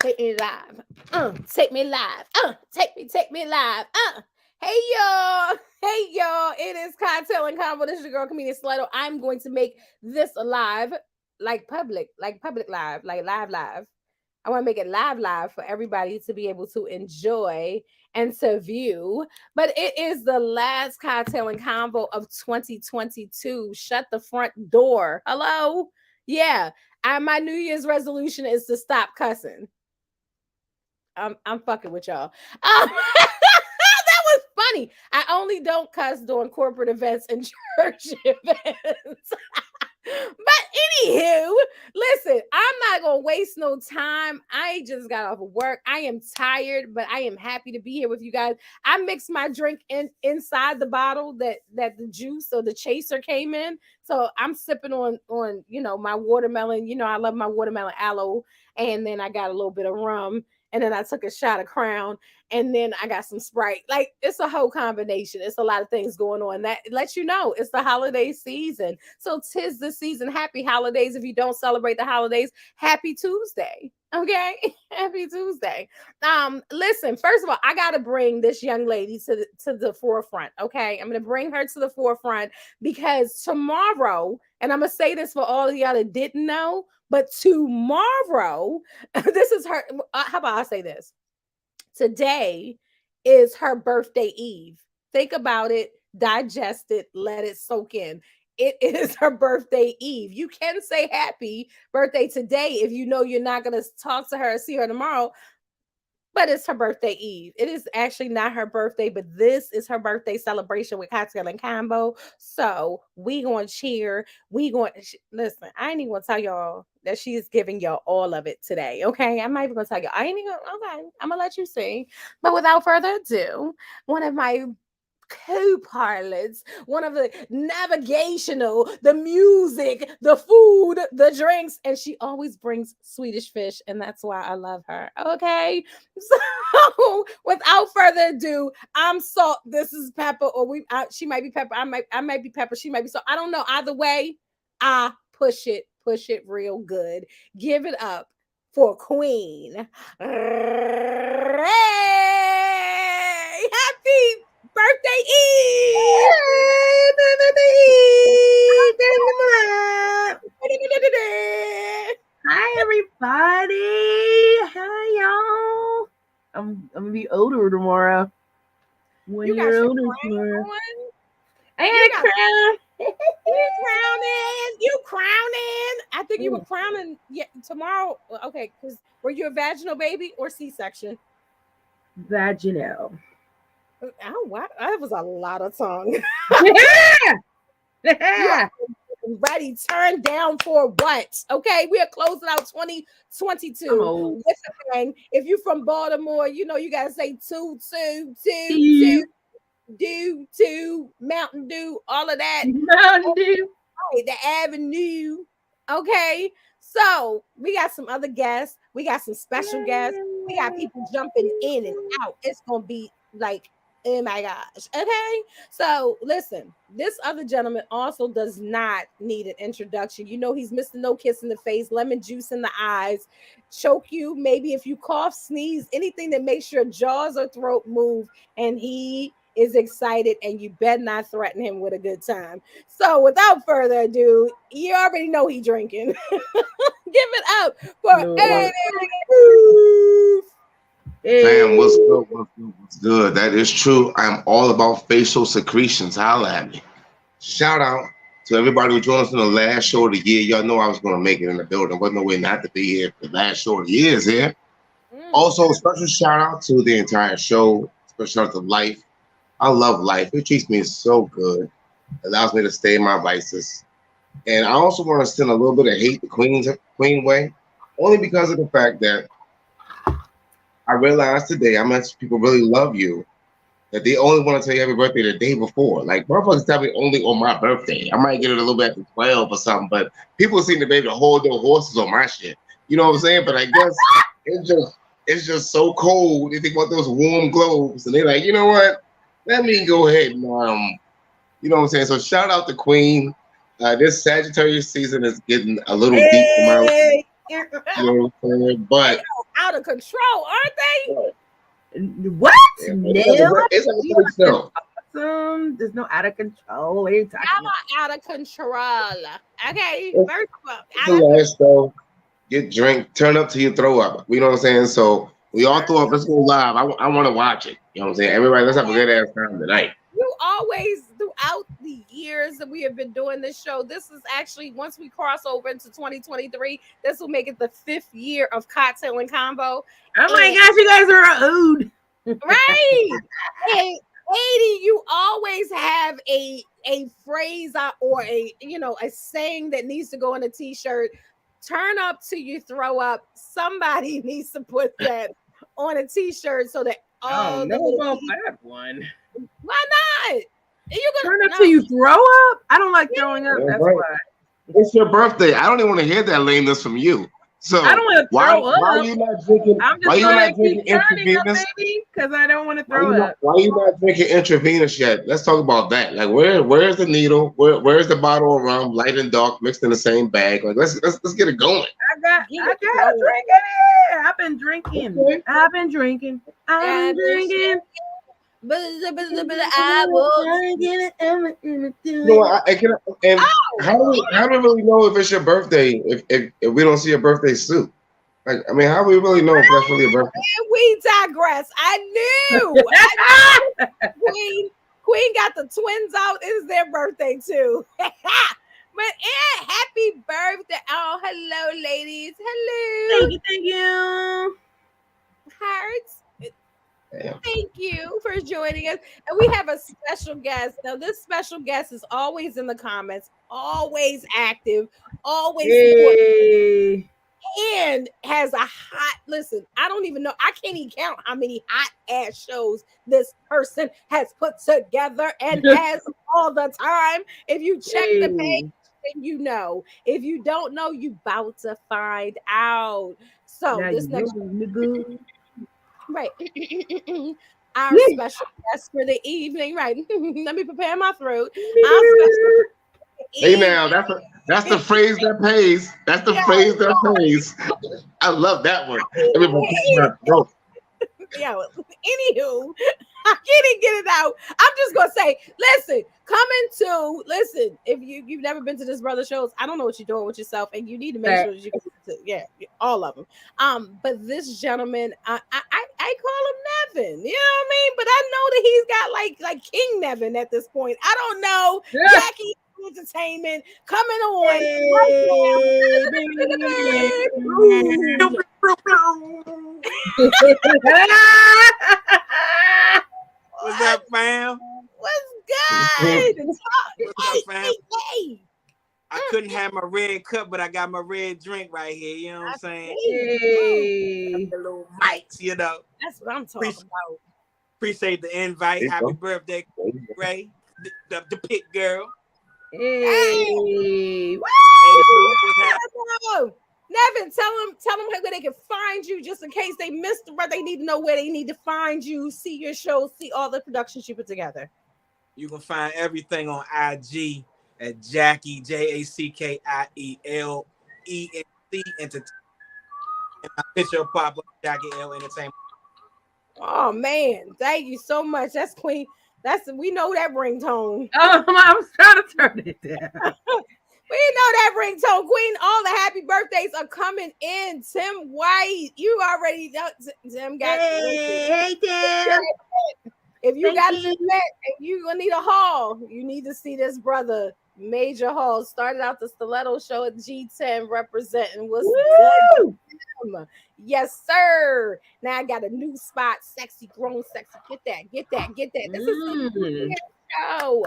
Take me live. Take me live. Take me live. Hey y'all. Hey y'all. It is Kocktailz Konvo. This is your girl comedian Slido. I'm going to make this live, like public live, like live. I want to make it live for everybody to be able to enjoy and to view. But it is the last Kocktailz Konvo of 2022. Shut the front door. Hello? Yeah. My New Year's resolution is to stop cussing. I'm fucking with y'all. That was funny. I only don't cuss during corporate events and church events. But anywho, listen, I'm not gonna waste no time. I just got off of work. I am tired, but I am happy to be here with you guys. I mixed my drink inside the bottle that the juice or the chaser came in. So I'm sipping on my watermelon. You know, I love my watermelon aloe, and then I got a little bit of rum. And then I took a shot of Crown, and then I got some Sprite. Like, it's a whole combination. It's a lot of things going on. That lets you know it's the holiday season. So 'tis the season. Happy holidays. If you don't celebrate the holidays, happy Tuesday. Okay? Happy Tuesday. Listen, first of all, I gotta bring this young lady to the forefront. Okay. I'm gonna bring her to the forefront because tomorrow, and I'm gonna say this for all of y'all that didn't know, but tomorrow, this is her. How about I say this? Today is her birthday eve. Think about it, digest it, let it soak in. It is her birthday eve. You can say happy birthday today if you know you're not going to talk to her or see her tomorrow. But it's her birthday eve. It is actually not her birthday, but this is her birthday celebration with Kocktailz Konvo. So we going to cheer. Listen, I ain't even going to tell y'all that she is giving y'all all of it today. Okay. I'm not even going to tell y'all. I ain't even okay. I'm going to let you see. But without further ado, one of my co-pilots, one of the navigational, the music, the food, the drinks, and she always brings Swedish fish, and that's why I love her. Okay, so without further ado, I'm Salt. This is Pepper, or she might be Pepper. I might be Pepper. She might be Salt. I don't know. Either way, I push it real good. Give it up for Queen. Hey, happy birthday Eve! Hi everybody! Hi y'all! I'm gonna be older tomorrow. 1 year older tomorrow. I had a crown. You crowning. I think you were crowning tomorrow. Okay, because were you a vaginal baby or C-section? Vaginal. Oh wow, that was a lot of tongue. Yeah. Ready, turn down for what? Okay, we are closing out 2022 with a bang. If you're from Baltimore, you know you gotta say two, Mountain Dew, all of that. Mountain Dew. Right, the Avenue. Okay, so we got some other guests. We got some special guests. We got people jumping in and out. It's gonna be like, oh my gosh. Okay. So listen, this other gentleman also does not need an introduction. You know, he's Mr. No Kiss in the face, lemon juice in the eyes, choke you, maybe if you cough, sneeze, anything that makes your jaws or throat move, and he is excited, and you better not threaten him with a good time. So without further ado, you already know he drinking. Give it up for Eddie Proof. Man, what's good? What's good? That is true. I'm all about facial secretions. Holla at me. Shout out to everybody who joined us in the last show of the year. Y'all know I was going to make it in the building. Wasn't no way not to be here. The last show of the year is here. Also, special shout out to the entire show. Special shout out to Life. I love Life. It treats me so good. It allows me to stay in my vices. And I also want to send a little bit of hate the Queen way, only because of the fact that I realized today how much people really love you, that they only want to tell you happy birthday the day before. Like, motherfuckers tell me only on my birthday. I might get it a little bit after 12 or something, but people seem to be able to hold their horses on my shit. You know what I'm saying? But I guess it's just so cold. They think about those warm globes, and they're like, you know what? Let me go ahead and you know what I'm saying? So shout out to Queen. This Sagittarius season is getting a little deep for my life. You know what I'm saying? But out of control, aren't they? What? No, it's awesome. There's no out of control. What are you talking about? Y'all are out of control. Okay, first of all, get drink, turn up till you throw up. You know what I'm saying? So we all throw up. Let's go live. I want to watch it. You know what I'm saying? Everybody, let's have a good ass time tonight. You always, throughout the years that we have been doing this show, this is actually, once we cross over into 2023, this will make it the 5th year of Kocktailz Konvo. Oh my gosh, you guys are old. Right. And 80, you always have a phrase or a saying that needs to go on a t-shirt. Turn up till you throw up. Somebody needs to put that on a t-shirt so that all that one. Why not? You turn up till you throw up? I don't like throwing up. That's why. It's your birthday. I don't even want to hear that lameness from you. So I don't want to throw up. Why are you not drinking? Why you not drinking intravenous? Because I don't want to throw up. Why are you not drinking intravenous yet? Let's talk about that. Like, where's the needle? Where's the bottle of rum, light and dark, mixed in the same bag? Like, let's get it going. I got a drink in here. I've been drinking. Okay. I've been drinking. But I how do we really know if it's your birthday if we don't see a birthday suit? Like, I mean, how do we really know if that's really a birthday? And we digress. I knew. Queen got the twins out. It's their birthday too. But happy birthday. Oh, hello, ladies. Hello. Thank you. Hearts. Thank you for joining us. And we have a special guest. Now, this special guest is always in the comments, always active, always supportive, and has a hot, listen, I don't even know, I can't even count how many hot ass shows this person has put together and has all the time. If you check the page, then you know. If you don't know, you about to find out. So now this next right. Our special guest for the evening, right? Let me prepare my throat. Hey, now that's the phrase that pays. That's the phrase that pays. I love that one. Yeah. Anywho, I can't even get it out. I'm just gonna say, listen, if you've never been to this brother shows, I don't know what you're doing with yourself, and you need to make sure that you go to, all of them. But this gentleman, I call him Nevin, you know what I mean? But I know that he's got like King Nevin at this point. I don't know. Jackie Entertainment coming on What's up, fam? What's good? What's up, fam? I couldn't have my red cup, but I got my red drink right here. You know what I'm saying? The little mics, you know. That's what I'm talking about. Appreciate the invite. Happy birthday, Ray, the pit girl. Hey, Nevin, tell them where they can find you, just in case they missed the. They need to know where they need to find you, see your shows, see all the productions you put together. You can find everything on IG at Jackie JACKIELENC Entertainment. And my picture will pop up, Jackie L Entertainment. Oh man, thank you so much. That's Queen. We know that ringtone. Oh, I was trying to turn it down. We know that ringtone, Queen. All the happy birthdays are coming in. Tim White, you already know. Tim got hey Tim. If you got an event and you're gonna need a hall, you need to see this brother. Major Hall started out the Stiletto show at G10 representing. What's good? Yes, sir. Now I got a new spot, sexy, grown, sexy. Get that. This is a show.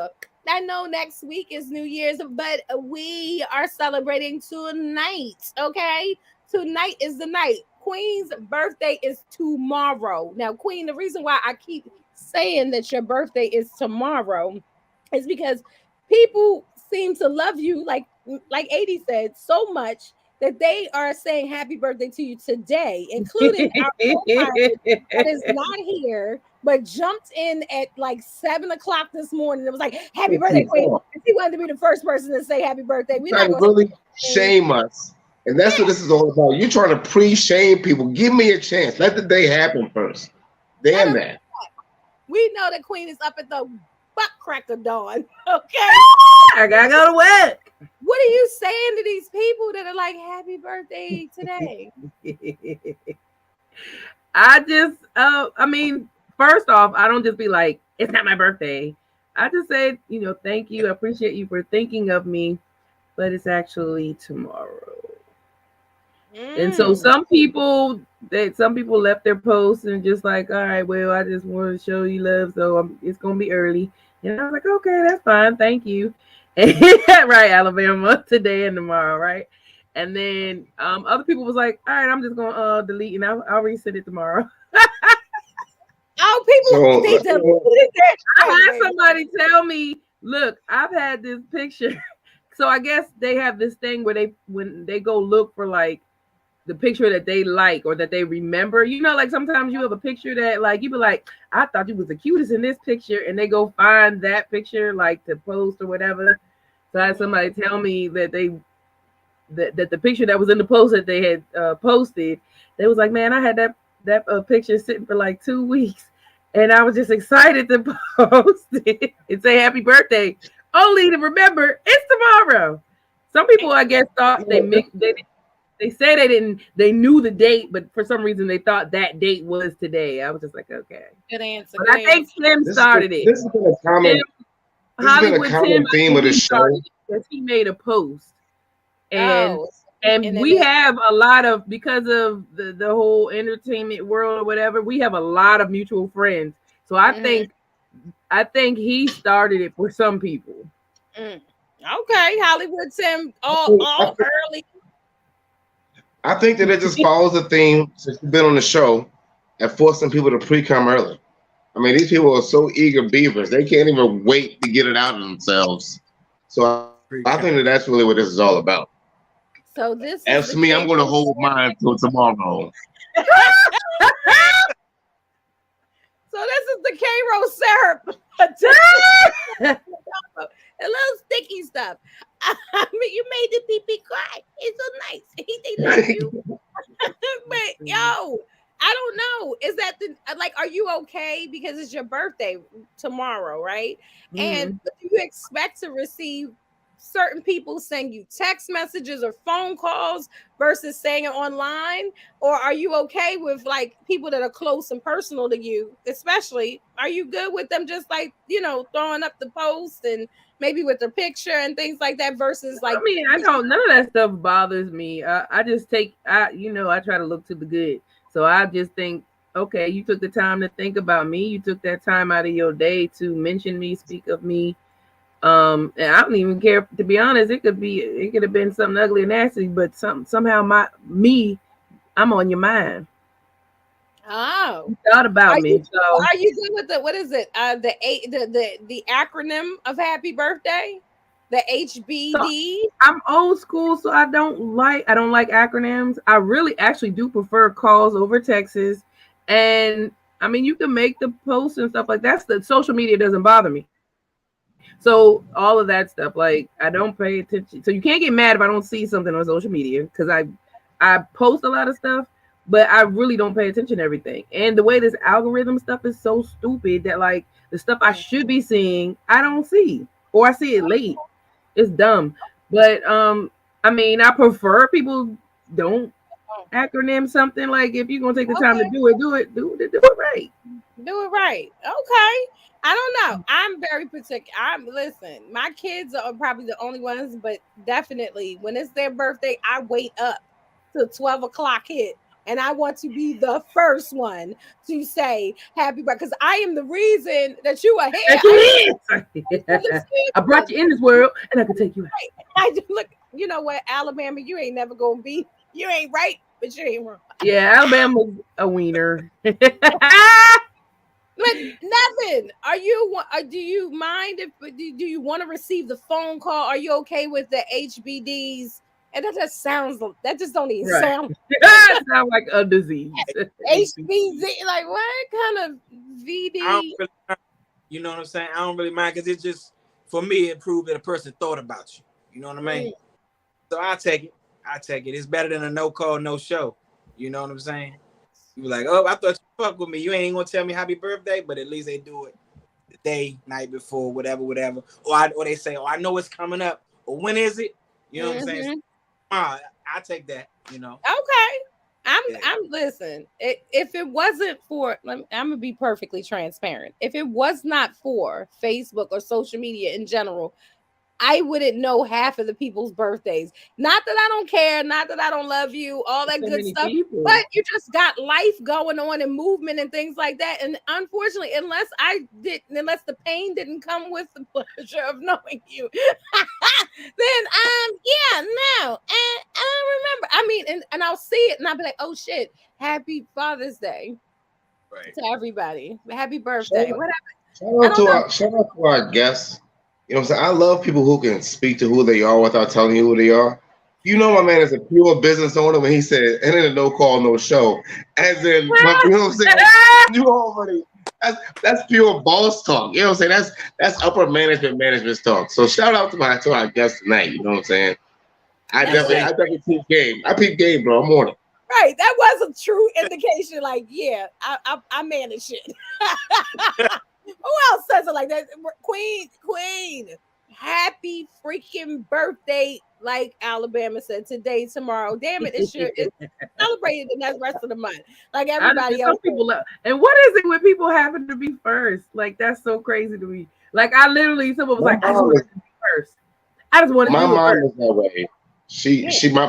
I know next week is New Year's, but we are celebrating tonight. Okay, tonight is the night. Queen's birthday is tomorrow. Now, Queen, the reason why I keep saying that your birthday is tomorrow is because people seem to love you, like 80 said, so much that they are saying happy birthday to you today, including our that is not here, but jumped in at like 7 o'clock this morning. It was like, happy birthday, Queen. He wanted to be the first person to say happy birthday. We're not going to really shame us. And that's what this is all about. You're trying to pre-shame people. Give me a chance. Let the day happen first. Damn that. We know the queen is up at the butt crack of dawn. Okay. I gotta go to work. What are you saying to these people that are like, happy birthday today? I mean, first off, I don't just be like, it's not my birthday. I just say, thank you. I appreciate you for thinking of me, but it's actually tomorrow. And so some people left their posts and just like, all right, well, I just want to show you love, so it's gonna be early. And I was like, okay, that's fine, thank you. Right, Alabama, today and tomorrow, right? And then other people was like, all right, I'm just gonna delete and I'll resend it tomorrow. Oh, people, they deleted that. I had somebody tell me, look, I've had this picture. So I guess they have this thing where when they go look for like the picture that they like or that they remember, like sometimes you have a picture that like you be like, I thought you was the cutest in this picture, and they go find that picture like to post or whatever. So I had somebody tell me that that the picture that was in the post that they had posted, they was like, man, I had that picture sitting for like 2 weeks, and I was just excited to post it and say happy birthday, only to remember it's tomorrow. Some people, I guess, thought they said they knew the date, but for some reason they thought that date was today. I was just like, okay. Good answer. But I think Tim started it. This has been a common theme of the show. Because he made a post. And we have a lot of, because of the whole entertainment world or whatever, we have a lot of mutual friends. So I think he started it for some people. Okay, Hollywood Tim, all early. I think that it just follows the theme since you've been on the show and forcing people to pre-cum early. I mean, these people are so eager beavers; they can't even wait to get it out of themselves. So I think that's really what this is all about. So this. As for me, I'm going to hold mine till tomorrow. So this is the K-Rose syrup. A little sticky stuff. I mean, you made the pee cry. It's so nice. They love you. But yo, I don't know. Is that are you okay? Because it's your birthday tomorrow, right? Mm-hmm. And do you expect to receive certain people send you text messages or phone calls versus saying it online? Or are you okay with like people that are close and personal to you, especially? Are you good with them just like, throwing up the post and maybe with the picture and things like that versus like, I mean, none of that stuff bothers me. I just I try to look to the good. So I just think, okay, you took the time to think about me. You took that time out of your day to mention me, speak of me. And I don't even care, to be honest. It could have been something ugly and nasty, but somehow I'm on your mind. Oh, you thought about me. So are you good with what is it? The acronym of happy birthday, the HBD. So I'm old school, so I don't like acronyms. I really actually do prefer calls over texts, and I mean you can make the posts and stuff like that. The social media doesn't bother me. So all of that stuff, like I don't pay attention. So you can't get mad if I don't see something on social media because I post a lot of stuff, but I really don't pay attention to everything. And the way this algorithm stuff is so stupid that like the stuff I should be seeing, I don't see, or I see it late. It's dumb. But I mean, I prefer people don't acronym something. Like if you're gonna take the time to do it right. Do it right. Okay. I don't know. I'm very particular. Listen, my kids are probably the only ones, but definitely when it's their birthday, I wait up till 12 o'clock hit. And I want to be the first one to say happy birthday because I am the reason that you are here. I brought you in this world and I can take you out. I do, look, you know what, Alabama, you ain't never gonna be. You ain't right, but you ain't wrong. Yeah, Alabama's a wiener. But nothing. Do you mind if do you want to receive the phone call? Are you okay with the HBDs? And that just don't even sound. It sounds like a disease. HBD, like what kind of VD? You know what I'm saying? I don't really mind because it just, for me, it proved that a person thought about you. You know what I mean? So I take it. I take it. It's better than a no call, no show. You know what I'm saying? You be like, oh, I thought you fuck with me. You ain't gonna tell me happy birthday, but at least they do it the day, night before, whatever. Or they say, oh, I know it's coming up. Or when is it? You know what I'm saying? I take that, you know. Okay. I'm listen. If it wasn't for, I'm gonna be perfectly transparent. If it was not for Facebook or social media in general, I wouldn't know half of the people's birthdays. Not that I don't care, not that I don't love you, all that good stuff. People. But you just got life going on and movement and things like that. And unfortunately, unless the pain didn't come with the pleasure of knowing you, then no. And I don't remember. I mean, and I'll see it and I'll be like, oh shit, happy Father's Day. Right. To everybody. Happy birthday. Whatever. Shout out to our guests. You know what I'm saying? I love people who can speak to who they are without telling you who they are. You know, my man is a pure business owner when he said, and then a no call, no show. As in, you know what I'm saying? You already, that's pure boss talk. You know what I'm saying? That's upper management talk. So shout out to our guests tonight. You know what I'm saying? I definitely peep game. I peep game, bro. I'm on it. Right. That was a true indication. Like, yeah, I manage shit. Who else says it like that? Queen, happy freaking birthday, like Alabama said, today, tomorrow. Damn it, it's celebrated the next rest of the month. Like everybody else. Some people love. And what is it with people having to be first? Like, that's so crazy to me. Like, someone was like, I just want to be first. I just want to be first. My mom is that way.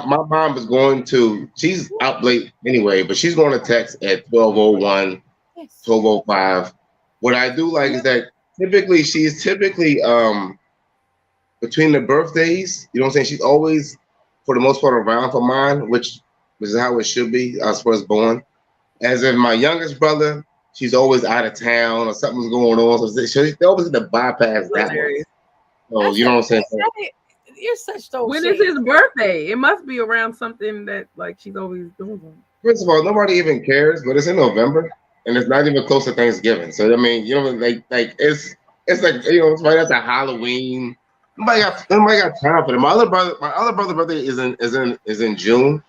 My mom is going to, she's out late anyway, but she's going to text at 12:01, 12:05. What I do like is that she's typically between the birthdays, you know what I'm saying? She's always, for the most part, around for mine, which is how it should be. I was first born. As in my youngest brother, she's always out of town or something's going on. So they always have to bypass that one. So you know what I'm saying? You're such dope. When is his birthday? It must be around something that like she's always doing. First of all, nobody even cares, but it's in November. And it's not even close to Thanksgiving. So I mean, you know, like it's like, you know, it's right after Halloween. Nobody got time for it. My other brother's birthday is in June,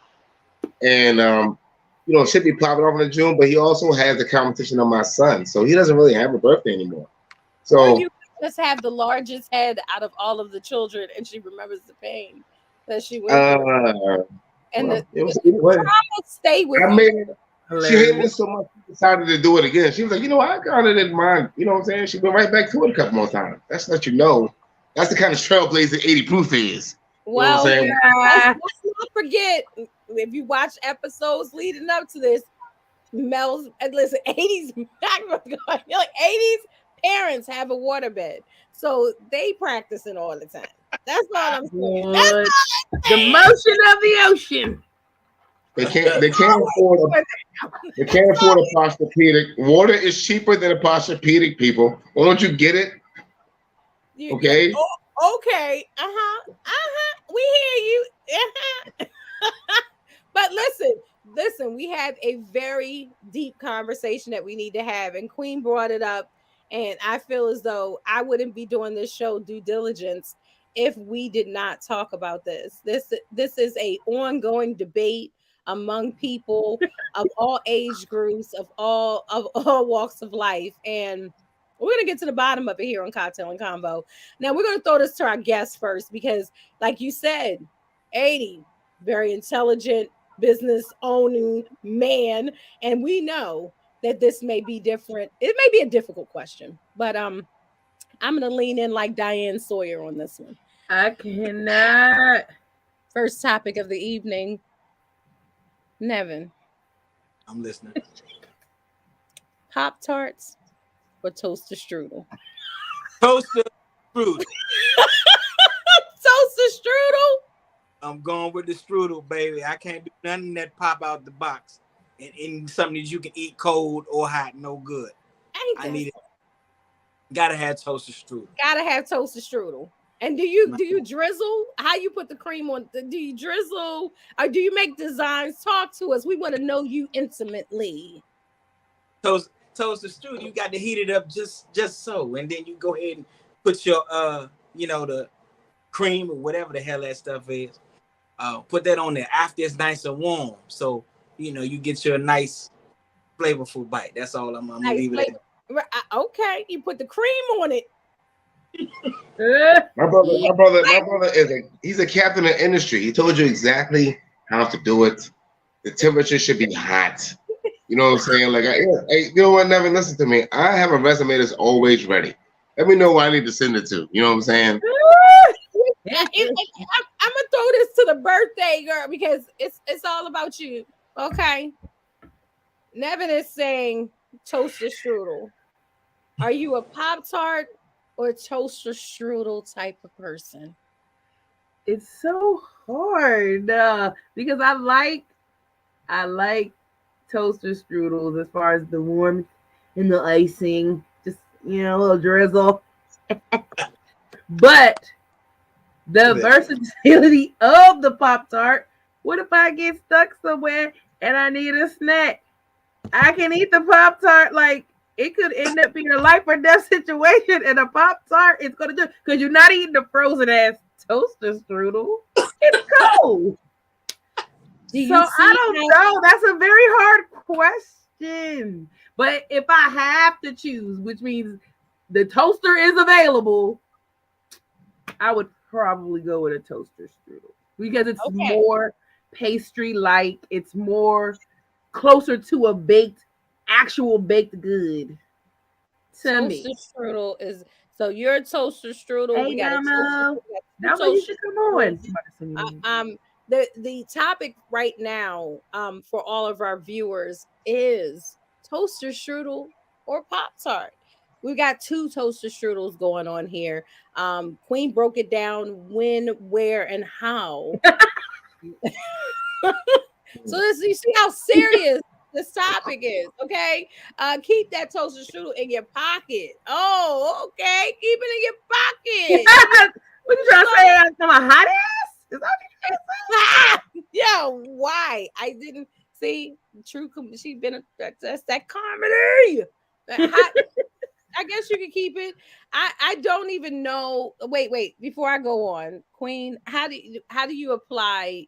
and you know, should be popping off in June. But he also has the competition of my son, so he doesn't really have a birthday anymore. So you just have the largest head out of all of the children, and she remembers the pain that she went through. And the trauma stay with you. She hated it so much, she decided to do it again. She was like, you know, I kind of didn't mind. You know what I'm saying? She went right back to it a couple more times. That's what you know. That's the kind of trailblazer 80 Proof is. Well, let's not forget, if you watch episodes leading up to this, Mel's, and listen, 80s, you're like 80s parents have a waterbed. So they practicing all the time. That's all I'm saying. That's all I'm saying. The motion of the ocean. They can't afford a Posturepedic. Water is cheaper than a Posturepedic, people. Why don't you get it? Okay. Okay. We hear you. But listen, we have a very deep conversation that we need to have, and Queen brought it up, and I feel as though I wouldn't be doing this show due diligence if we did not talk about this. This is a ongoing debate among people of all age groups, of all walks of life. And we're going to get to the bottom of it here on Kocktail and Convo. Now, we're going to throw this to our guests first, because like you said, 80, very intelligent, business owning man. And we know that this may be different. It may be a difficult question, but I'm going to lean in like Diane Sawyer on this one. I cannot. First topic of the evening. Nevin. I'm listening. Pop-Tarts or toaster strudel? Toaster strudel. Toaster strudel? I'm going with the strudel, baby. I can't do nothing that pop out the box and something that you can eat cold or hot. No good. I need it. Gotta have toaster strudel. Gotta have toaster strudel. And do you drizzle? How you put the cream on? Do you drizzle? Or do you make designs? Talk to us. We want to know you intimately. Toaster strudel, you got to heat it up just so, and then you go ahead and put your the cream or whatever the hell that stuff is. Put that on there after it's nice and warm. So, you get your nice flavorful bite. That's all I'm gonna leave it at. Okay, you put the cream on it. My brother he's a captain of industry. He told you exactly how to do it. The temperature should be hot. You know what I'm saying? Like, hey, you know what? Never listen to me. I have a resume that's always ready. Let me know who I need to send it to. You know what I'm saying? I'm gonna throw this to the birthday girl because it's all about you. Okay. Nevin is saying toaster strudel. Are you a Pop-Tart or toaster strudel type of person? It's so hard because I like toaster strudels as far as the warmth and the icing, just a little drizzle. But the versatility of the Pop-Tart. What if I get stuck somewhere and I need a snack? I can eat the Pop-Tart. Like, it could end up being a life or death situation, and a Pop-Tart is going to do, because you're not eating the frozen ass toaster strudel. It's cold. I don't know. That's a very hard question. But if I have to choose, which means the toaster is available, I would probably go with a toaster strudel because it's more pastry-like. It's more closer to a actual baked good. Toaster strudel is so you're a toaster strudel. Hey, Damo. That's why you should come on. The topic right now for all of our viewers is toaster strudel or Pop-Tart. We got two toaster strudels going on here. Queen broke it down when, where, and how. So you see how serious this topic is, okay? Keep that toaster strudel in your pocket. Oh, okay. Keep it in your pocket. What you trying to say? I'm a hot ass? Is that what you trying to say? Yeah, why? I didn't see true. She been that's that comedy. I guess you can keep it. I don't even know. Wait. Before I go on, Queen, how do you apply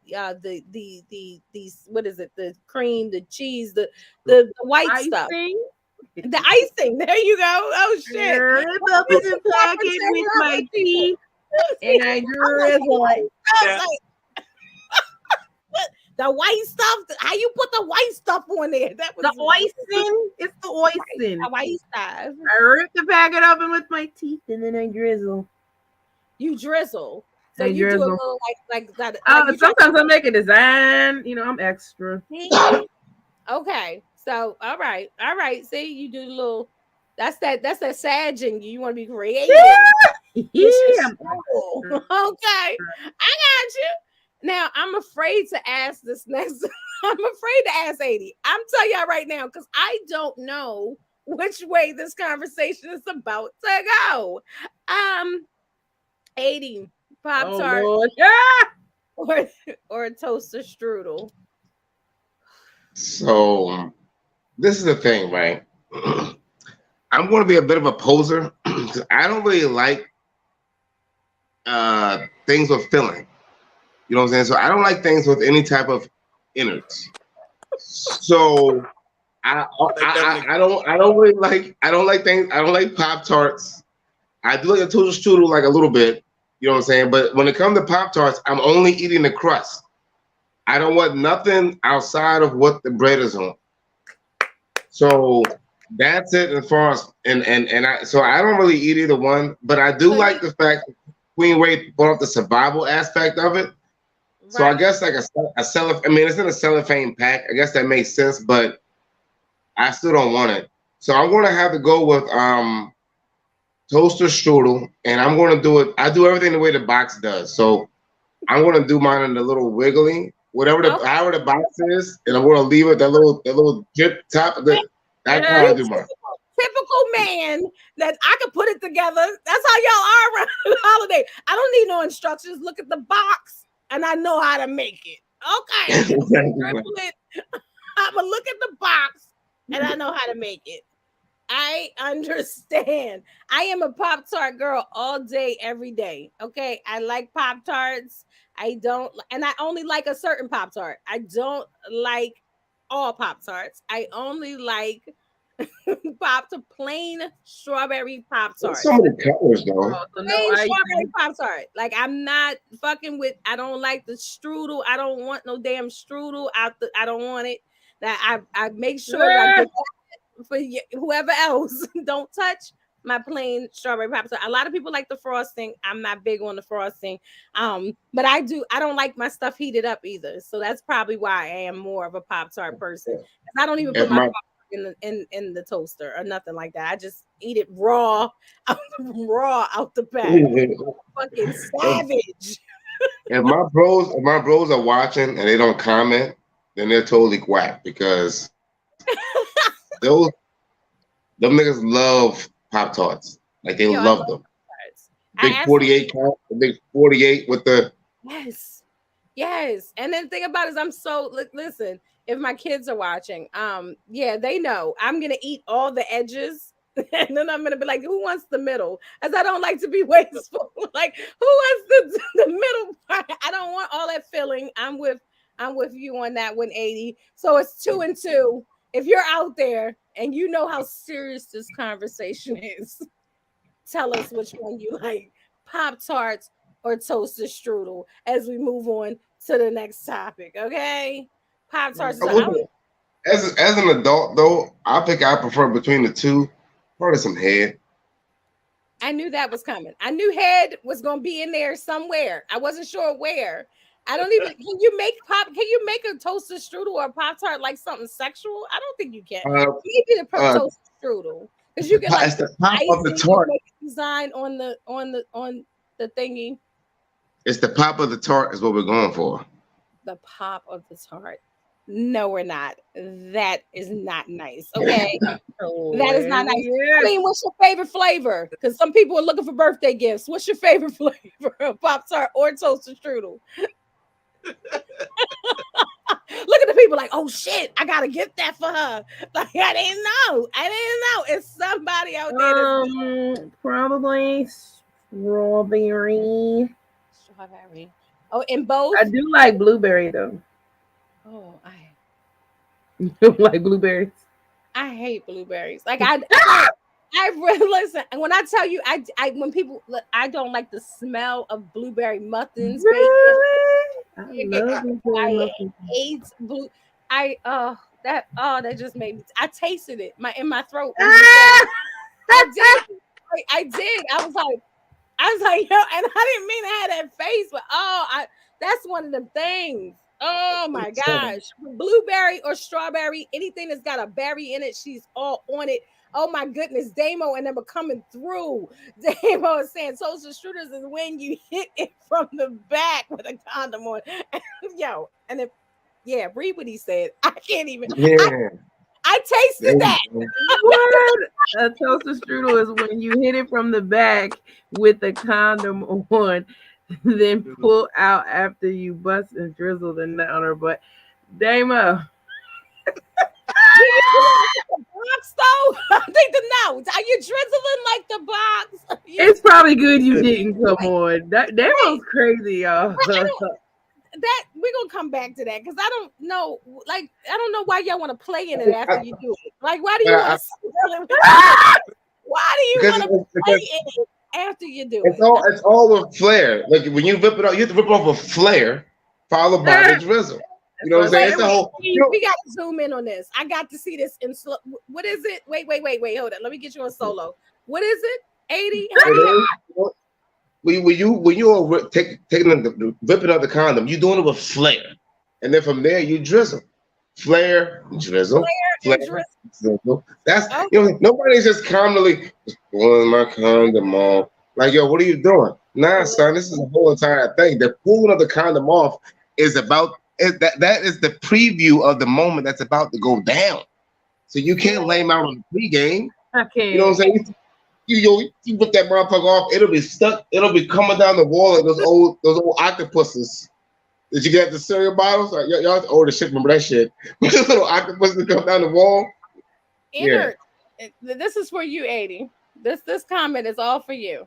these what is it? The cream, the cheese, the white icing? stuff, the icing. There you go. Oh shit! It's up in the packet with my teeth, and I drizzle it. The white stuff. How you put the white stuff on there? That was the icing. It's the icing. The white stuff. I rip the packet open with my teeth, and then I drizzle. You drizzle. So you do a little like that. Sometimes I make a design. I'm extra. Okay. So all right. See, you do a little. That's that Sag in you. You want to be creative. Yeah. Okay. I got you. Now, I'm afraid to ask this next. I'm afraid to ask 80. I'm telling y'all right now because I don't know which way this conversation is about to go. 80 Pop-Tart or a toaster strudel. So, this is the thing, right? I'm going to be a bit of a poser because I don't really like things with filling. You know what I'm saying? So I don't like things with any type of innards. So I don't really like things. I don't like Pop-Tarts. I do like a toaster strudel like a little bit. You know what I'm saying? But when it comes to Pop-Tarts, I'm only eating the crust. I don't want nothing outside of what the bread is on. So that's it as far as so I don't really eat either one, but I do like the fact that Queen Ray brought up the survival aspect of it. So I guess like a cellophane. I mean, it's in a cellophane pack. I guess that makes sense, but I still don't want it. So I'm going to have to go with toaster strudel, and I'm going to do it. I do everything the way the box does. So I'm going to do mine in the little wiggly, however the box is, and I'm going to leave it that little drip top. That's how I do mine. Typical man that I could put it together. That's how y'all are around the holiday. I don't need no instructions. Look at the box. And I know how to make it. Okay. I'm gonna look at the box and I know how to make it. I understand. I am a Pop-Tart girl all day, every day. Okay. I like Pop-Tarts. I don't, and I only like a certain Pop-Tart. I don't like all Pop-Tarts. I only like plain strawberry There's Pop-Tarts. so many colors though. Oh, so no Plain ice. strawberry Pop-Tart. Like I'm not fucking with. I don't like the strudel. I don't want no damn strudel out the. I don't want it. That I make sure that I get that for whoever else. Don't touch my plain strawberry Pop-Tart. A lot of people like the frosting. I'm not big on the frosting. But I do. I don't like my stuff heated up either. So that's probably why I am more of a Pop-Tart person. I don't even put At my my in the toaster or nothing like that. I just eat it raw, out the pack. Fucking savage. if my bros are watching and they don't comment, then they're totally whack because those them niggas love Pop Tarts. Like they Yo, I love love them. Pop-Tarts. Big 48 count, the big 48 with the Yes. And then the thing about it is I'm so listen, if my kids are watching, yeah, they know I'm gonna eat all the edges. And then I'm gonna be like, who wants the middle? As I don't like to be wasteful. Like, who wants the middle part? I don't want all that filling. I'm with you on that 180. So it's 2 and 2. If you're out there and you know how serious this conversation is, tell us which one you like, Pop-Tarts or toasted strudel, as we move on to the next topic. Okay, Pop-Tarts. as an adult though, I prefer between the two. Probably some head. I knew that was coming. I knew head was going to be in there somewhere. I wasn't sure where. I don't even. Can you make a toasted strudel or a Pop-Tart like something sexual? I don't think you can. Maybe the toasted strudel, because you can like the top of the tart. make a design on the thingy. It's the pop of the tart is what we're going for. The pop of the tart. No, we're not. That is not nice. Okay. That is not nice. I mean, what's your favorite flavor? Because some people are looking for birthday gifts. What's your favorite flavor? Pop-Tart or toasted strudel? Look at the people like, oh shit, I gotta get that for her. Like I didn't know. It's somebody out there. Probably strawberry. Strawberry. Oh, in both. I do like blueberry though. Oh, You don't like blueberries? I hate blueberries. Like I really listen. And when I tell you, when people look, I don't like the smell of blueberry muffins. Really? I love blueberry muffins. Hate blue. That just made me. I tasted it in my throat. Ah! I did. I was like, yo, and I didn't mean to have that face, but that's one of the things. Oh my gosh. Blueberry or strawberry, anything that's got a berry in it, she's all on it. Oh my goodness, Damo and them are coming through. Damo is saying toasted strudels is when you hit it from the back with a condom on. Yo, and read what he said. I can't even. Yeah. I tasted that. What? A toasted strudel is when you hit it from the back with a condom on, then pull out after you bust and drizzle the nut on her butt. Damo. Box though? I think the notes. Are you drizzling like the box? It's probably good you didn't come on. That was crazy, y'all. That we're gonna come back to that because I don't know. Like, I don't know why y'all want to play in it after you do it. Like, why do you want to? Why do you want to play in it after you do it? It's all with flair. Like when you whip it out, you have to whip off a flare followed by the drizzle. You know what I'm saying? It's a whole. We got to zoom in on this. I got to see this in slow. What is it? Wait. Hold on. Let me get you on solo. What is it? 80? When you are taking the whipping out the condom, you're doing it with flair, and then from there you drizzle, flare, drizzle, flare, drizzle. That's nobody's just calmly pulling my condom off. Like, yo, what are you doing? Nah, son, this is a whole entire thing. The pulling of the condom off is about that is the preview of the moment that's about to go down. So you can't lay him out on the pregame. I can't. You know what I'm saying? You put that motherfucker off, it'll be stuck, it'll be coming down the wall like those old octopuses. Did you get the cereal bottles? Like, y'all old as shit, remember that shit. Those little octopuses come down the wall. Innards. This is for you, 80. This comment is all for you.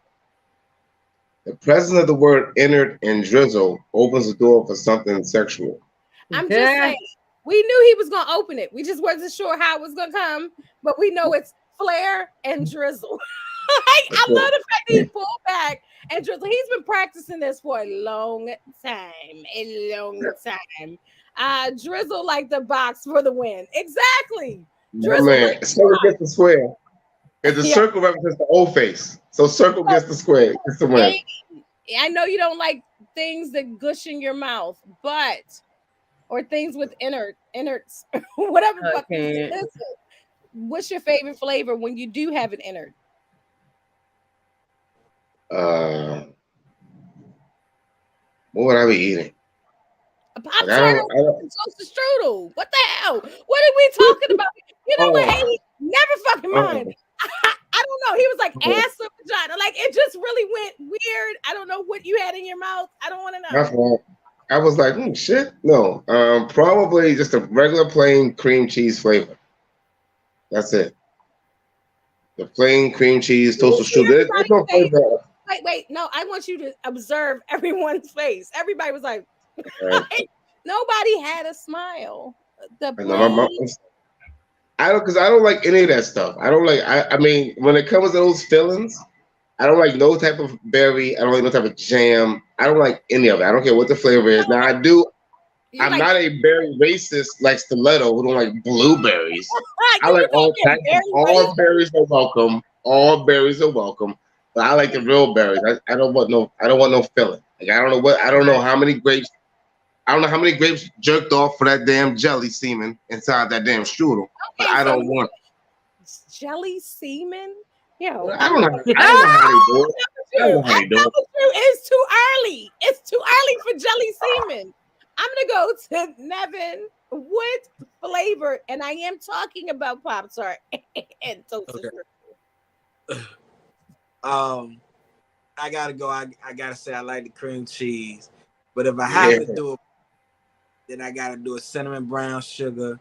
The presence of the word innard and drizzle opens the door for something sexual. I'm just saying, we knew he was gonna open it. We just wasn't sure how it was gonna come, but we know it's flare and drizzle. I love the fact that he pulled back and drizzle. He's been practicing this for a long time. Drizzle like the box for the win. Exactly. Drizzle man, circle gets the square. If the circle represents the old face, so circle gets the square. It's the win. I know you don't like things that gush in your mouth, or things with innards, whatever. What's your favorite flavor when you do have an innard? What would I be eating? A Pop-Tart toasted strudel. What the hell? What are we talking about? You know what? Hey, never fucking mind. I don't know. He was like ass or vagina. Like it just really went weird. I don't know what you had in your mouth. I don't want to know. That's wrong. I was like, shit. No. Probably just a regular plain cream cheese flavor. That's it. The plain cream cheese toasted strudel. There's no flavor. Wait. No, I want you to observe everyone's face. Everybody was like, nobody had a smile. I don't like any of that stuff. I don't like. I mean, when it comes to those fillings, I don't like no type of berry. I don't like no type of jam. I don't like any of it. I don't care what the flavor is. Now I do. I'm not a berry racist like Stiletto who don't like blueberries. I like all types. All berries are welcome. All berries are welcome. But I like the real berries. I don't want no filling. Like I don't know how many grapes. I don't know how many grapes jerked off for that damn jelly semen inside that damn strudel. But I don't want jelly semen. Yeah, I don't know how they do it. It's too early. It's too early for jelly semen. I'm gonna go to Nevin. What flavor? And I am talking about Pop-Tart and toasted. Okay. I gotta go. I gotta say I like the cream cheese, but if I have to do it, then I gotta do a cinnamon brown sugar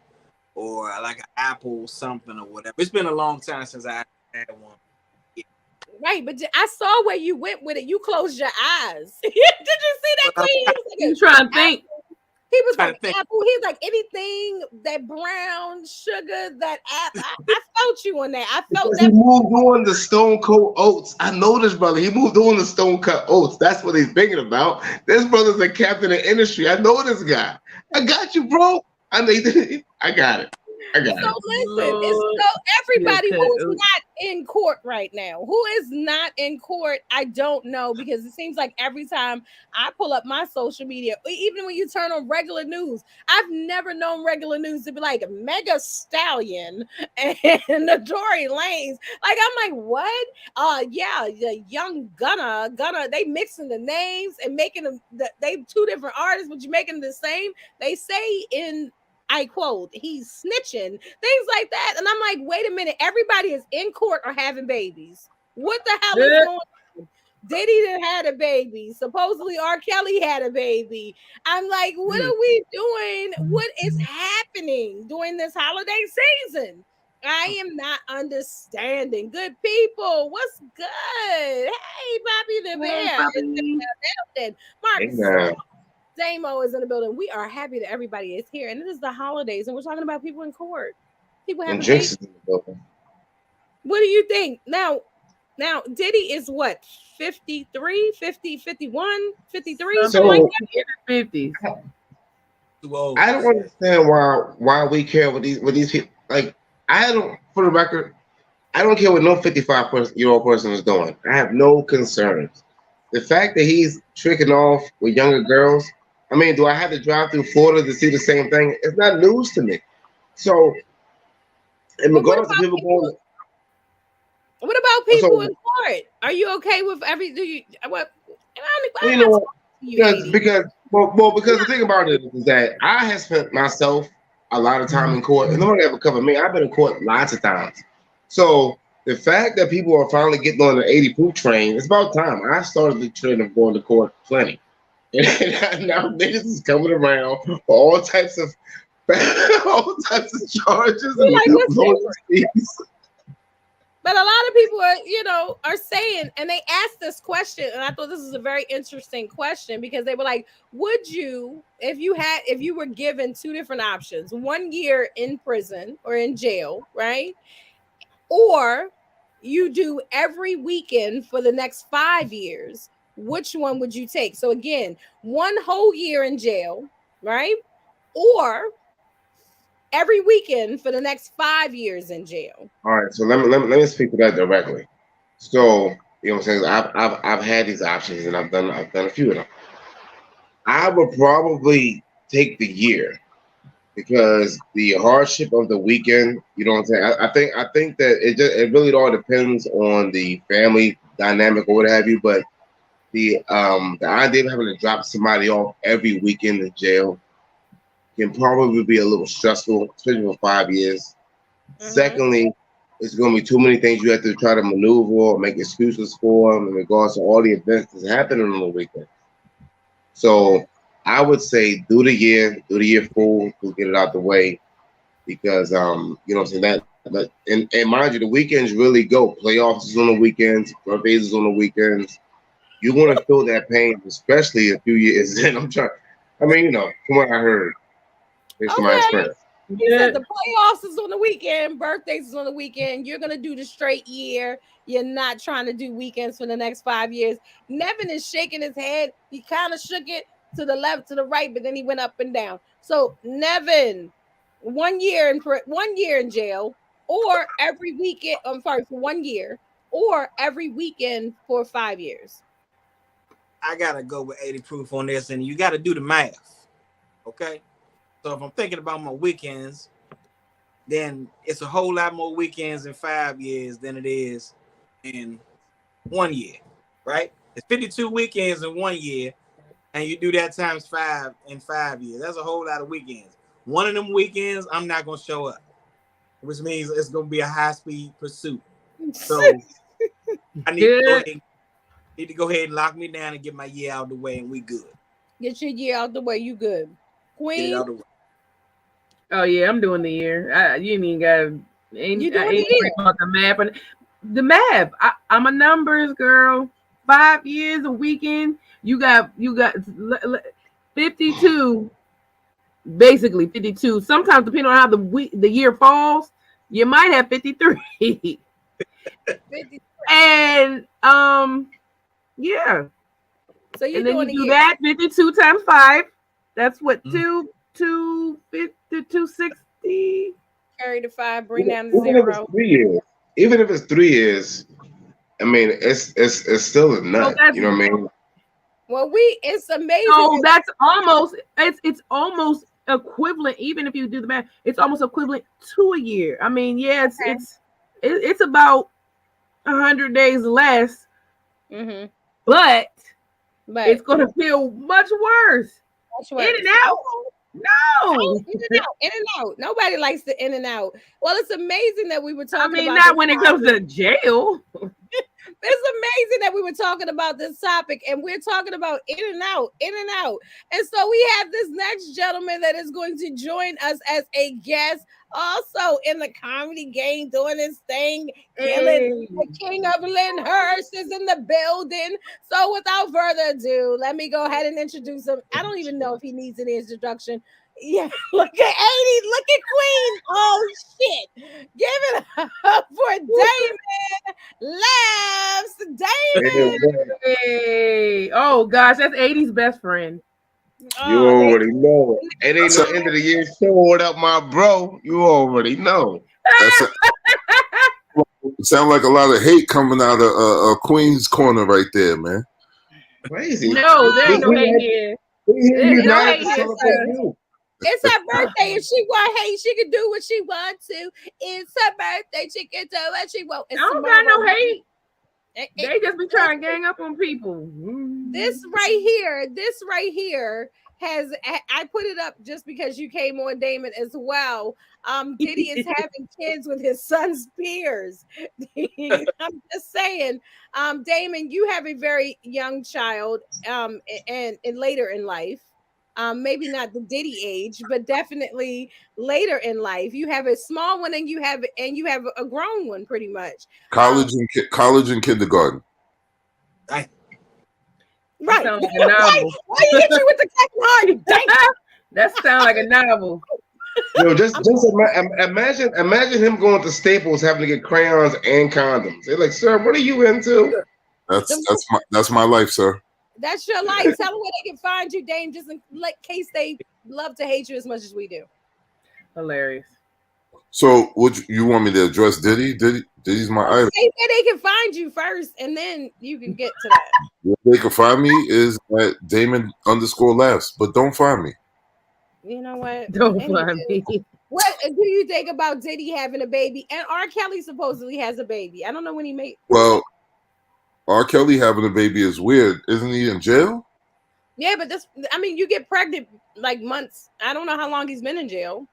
or like an apple something or whatever. It's been a long time since I had one. Yeah. Right, but I saw where you went with it. You closed your eyes. Did you see that, Queen? You trying to think? He was like apple. He's like anything that brown sugar, that apple. I felt you on that. I felt that. He moved on the Stone Cold Oats. I know this brother. He moved on the Stone Cold Oats. That's what he's thinking about. This brother's a captain of industry. I know this guy. I got you, bro. I got it. So listen, so everybody who's not in court right now, who is not in court, I don't know, because it seems like every time I pull up my social media, even when you turn on regular news, I've never known regular news to be like Mega Stallion and Tory Lanez. Like I'm like, what? The young Gunna, they mixing the names and making them. They two different artists, but you're making them the same. They say in. I quote, he's snitching, things like that. And I'm like, wait a minute, everybody is in court or having babies. What the hell is going on? Diddy done had a baby. Supposedly R. Kelly had a baby. I'm like, what are we doing? What is happening during this holiday season? I am not understanding. Good people, what's good? Hey, Bobby the Bear is in the building. Mark Damo is in the building. We are happy that everybody is here, and it is the holidays, and we're talking about people in court. People having babies. What do you think? Now Diddy is what? 53, 50, 51, 53? So like in the 50s. I don't understand why we care with these people. Like, for the record, I don't care what no 55-year-old person is doing. I have no concerns. The fact that he's tricking off with younger girls, I mean, do I have to drive through Florida to see the same thing? It's not news to me. So, in regards to people going, what about people in court? Are you okay with every? Do you what? You know, because the thing about it is that I have spent myself a lot of time in court, and nobody ever covered me. I've been in court lots of times. So the fact that people are finally getting on the 80 proof train, it's about time. I started the trend of going to court plenty. And now niggas is coming around for all types of charges. And But a lot of people are saying, and they asked this question, and I thought this is a very interesting question because they were like, would you, if you were given two different options, 1 year in prison or in jail, right? Or you do every weekend for the next 5 years, which one would you take? So again, 1 whole year in jail, right? Or every weekend for the next 5 years in jail. All right, so let me speak to that directly. So you know what I'm saying? I've had these options and I've done a few of them. I would probably take the year because the hardship of the weekend, you know what I'm saying? I think that it really all depends on the family dynamic or what have you, but the idea of having to drop somebody off every weekend in jail can probably be a little stressful, especially for 5 years. Mm-hmm. Secondly, it's going to be too many things you have to try to maneuver or make excuses for in regards to all the events that's happening on the weekend. So I would say do the year full to get it out the way because you know what I'm saying that and mind you, the weekends really go. Playoffs is on the weekends, birthdays is on the weekends. You're gonna feel that pain, especially a few years in. I mean, from what I heard based on my Okay. experience. He said the playoffs is on the weekend, birthdays is on the weekend. You're gonna do the straight year. You're not trying to do weekends for the next 5 years. Nevin is shaking his head. He kind of shook it to the left, to the right, but then he went up and down. So Nevin, 1 year in jail, or every weekend. I'm sorry, for 1 year, or every weekend for 5 years. I gotta go with 80 proof on this, and you gotta do the math. Okay. So if I'm thinking about my weekends, then it's a whole lot more weekends in 5 years than it is in 1 year, right? It's 52 weekends in 1 year, and you do that times 5 in 5 years. That's a whole lot of weekends. One of them weekends, I'm not gonna show up, which means it's gonna be a high-speed pursuit. So I need to go ahead and lock me down and get my year out of the way, and we good. Get your year out the way. You good, Get it Queen? out of the way. Oh yeah, I'm doing the year. You ain't got You I doing ain't the worried about the map and the map. I'm a numbers girl. 5 years a weekend. You got 52, basically 52. Sometimes depending on how the year falls, you might have 53. year? And yeah. So you And then doing you the do year? that 52 times 5. That's what Mm. 260. Carry the 5, bring down the Even if it's 0. 3 years, even if it's 3 years, I mean, it's still a So nut. that's You know what I mean? Well, it's amazing. no, that's almost it's almost equivalent. Even if you do the math, it's almost equivalent to a year. I mean, yeah, it's about 100 days less, Mm-hmm. but But it's gonna feel much worse. much In worse. and out, no. In and out, in and out. Nobody likes the in and out. Well, it's amazing that we were I talking mean, about not this when it comes topic. to jail. It's amazing that we were talking about this topic, and we're talking about in and out, in and out. And so we have this next gentleman that is going to join us as a guest, also in the comedy game, doing his thing, killing. Hey. The king of Lyndhurst is in the building. So without further ado, let me go ahead and introduce him. I don't even know if he needs an introduction. Yeah, look at 80, look at Queen. Oh shit. Give it up for Damon Laughs. Damon. Hey. Oh gosh, that's 80's best friend. You Oh, already know. It ain't That's no a end of the year show without my bro. You already know. that's a sound like a lot of hate coming out of Queen's corner right there, man. Crazy. No, there We ain't no we hate had here. we here There's no united hate to here, celebrate sir. you. it's her birthday. If she want hate, she can do what she want to. It's her birthday. She can do what she want. I It's don't got no tomorrow. hate. Eh, eh, They just be trying to gang up on people. this right here has I put it up just because you came on, Damon, as well. Diddy is having kids with his son's peers. I'm just saying, Damon, you have a very young child, and later in life. Maybe not the Diddy age, but definitely later in life. You have a small one, and you have a grown one, pretty much. College and kindergarten. Right. Sounds like a novel. Why you hit you with the Captain Hard? That sounds like a novel. Yo, just imagine him going to Staples having to get crayons and condoms. They're like, sir, what are you into? That's my life, sir. That's your life. Tell them where they can find you, Dame, just in case they love to hate you as much as we do. Hilarious. So, would you want me to address Diddy? Diddy's my idol. Say where they can find you first, and then you can get to that. Where they can find me is at Damon_laughs, but don't find me. You know what? Don't find me. What do you think about Diddy having a baby? And R. Kelly supposedly has a baby. I don't know when he made. Well, R. Kelly having a baby is weird. Isn't he in jail? Yeah, but you get pregnant like months. I don't know how long he's been in jail.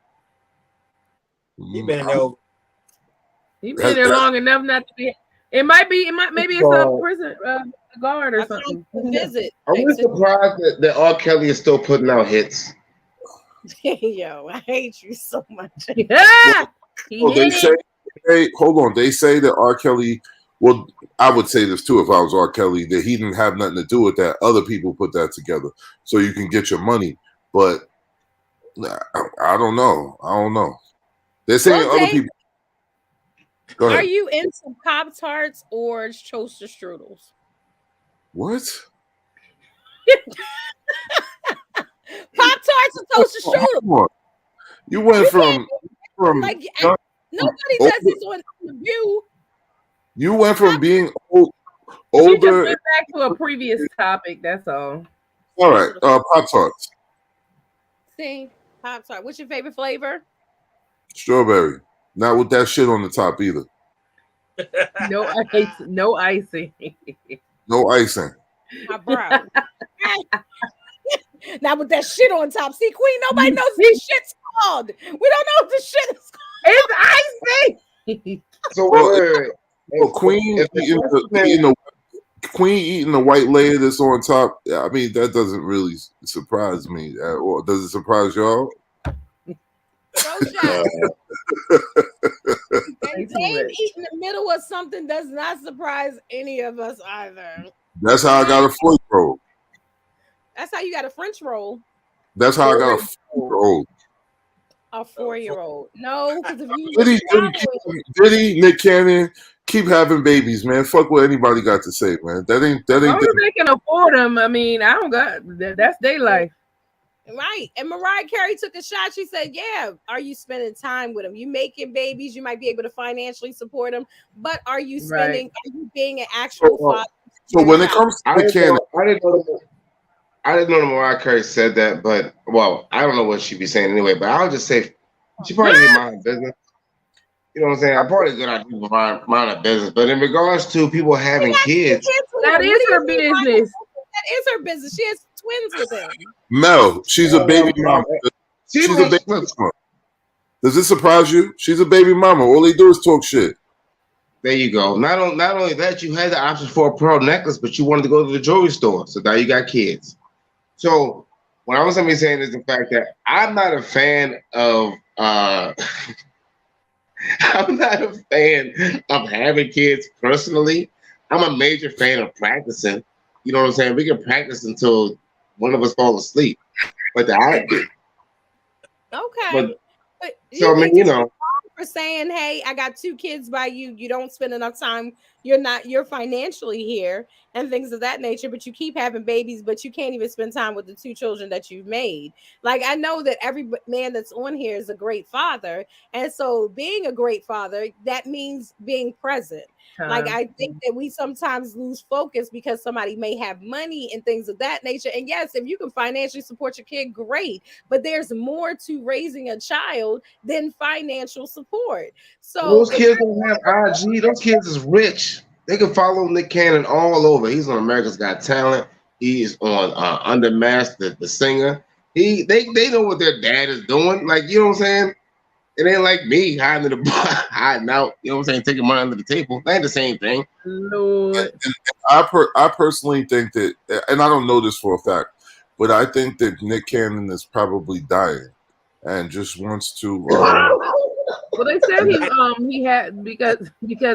He been in there. He been there long enough not to be. Maybe it's a prison guard or something. Visit. Are we surprised that R. Kelly is still putting out hits? Yo, I hate you so much. Yeah. Hold on. They say that R. Kelly. Well, I would say this too if I was R. Kelly, that he didn't have nothing to do with that. Other people put that together so you can get your money. But I don't know. They're saying other people. Go ahead. Are you into Pop-Tarts or toaster strudels? What? Pop-Tarts and toaster strudels. You went from like nobody does this on The View. You went from being older. You just went back to a previous topic. That's all. All right, Pop-Tarts. See, Pop-Tart. What's your favorite flavor? Strawberry. Not with that shit on the top either. No ice. No icing. No icing. My bro. Not with that shit on top. See, Queen, nobody knows what this shit's called. We don't know what this shit is called. It's icing. So wait. Well, Queen eating the white layer that's on top. I mean, that doesn't really surprise me. Or does it surprise y'all? And Dave eating the middle of something does not surprise any of us either. That's how I got a French roll. That's how you got a French roll. That's how I got a 4-year-old. A 4-year-old. No, because if you Diddy, Nick Cannon, keep having babies, man. Fuck what anybody got to say, man. That ain't. As long as they can afford them, I mean, I don't got that's their life. Right. And Mariah Carey took a shot. She said, yeah, are you spending time with them? You making babies, you might be able to financially support them, but are you spending, are you being an actual father? So when it comes to Nick Cannon, I didn't know that Mariah Carey said that, but well, I don't know what she'd be saying anyway, but I'll just say she probably didn't mind her business. You know what I'm saying? I probably good idea to mind her business. But in regards to people having kids, that is her business. That is her business. She has twins with him. Mel, she's a baby mama. She's a baby mama. Does it surprise you? She's a baby mama. All they do is talk shit. There you go. Not only that, you had the option for a pearl necklace, but you wanted to go to the jewelry store. So now you got kids. So what I was going to be saying is the fact that I'm not a fan of I'm not a fan of having kids personally. I'm a major fan of practicing. You know what I'm saying? We can practice until one of us falls asleep. But I do. Okay. But so I mean, you know, for saying, hey, I got 2 kids by you. You don't spend enough time. You're financially here and things of that nature, but you keep having babies, but you can't even spend time with the 2 children that you've made. Like, I know that every man that's on here is a great father. And so being a great father, that means being present. Like, I think that we sometimes lose focus because somebody may have money and things of that nature. And yes, if you can financially support your kid, great. But there's more to raising a child than financial support. So those kids don't have IG. Those kids is rich. They can follow Nick Cannon all over. He's on America's Got Talent. He is on Undermasked, the singer. They know what their dad is doing. Like, you know what I'm saying? It ain't like me hiding out, you know what I'm saying, taking money under the table. That ain't the same thing. Lord. And I personally think that, and I don't know this for a fact, but I think that Nick Cannon is probably dying and just wants to. Well, they said he had because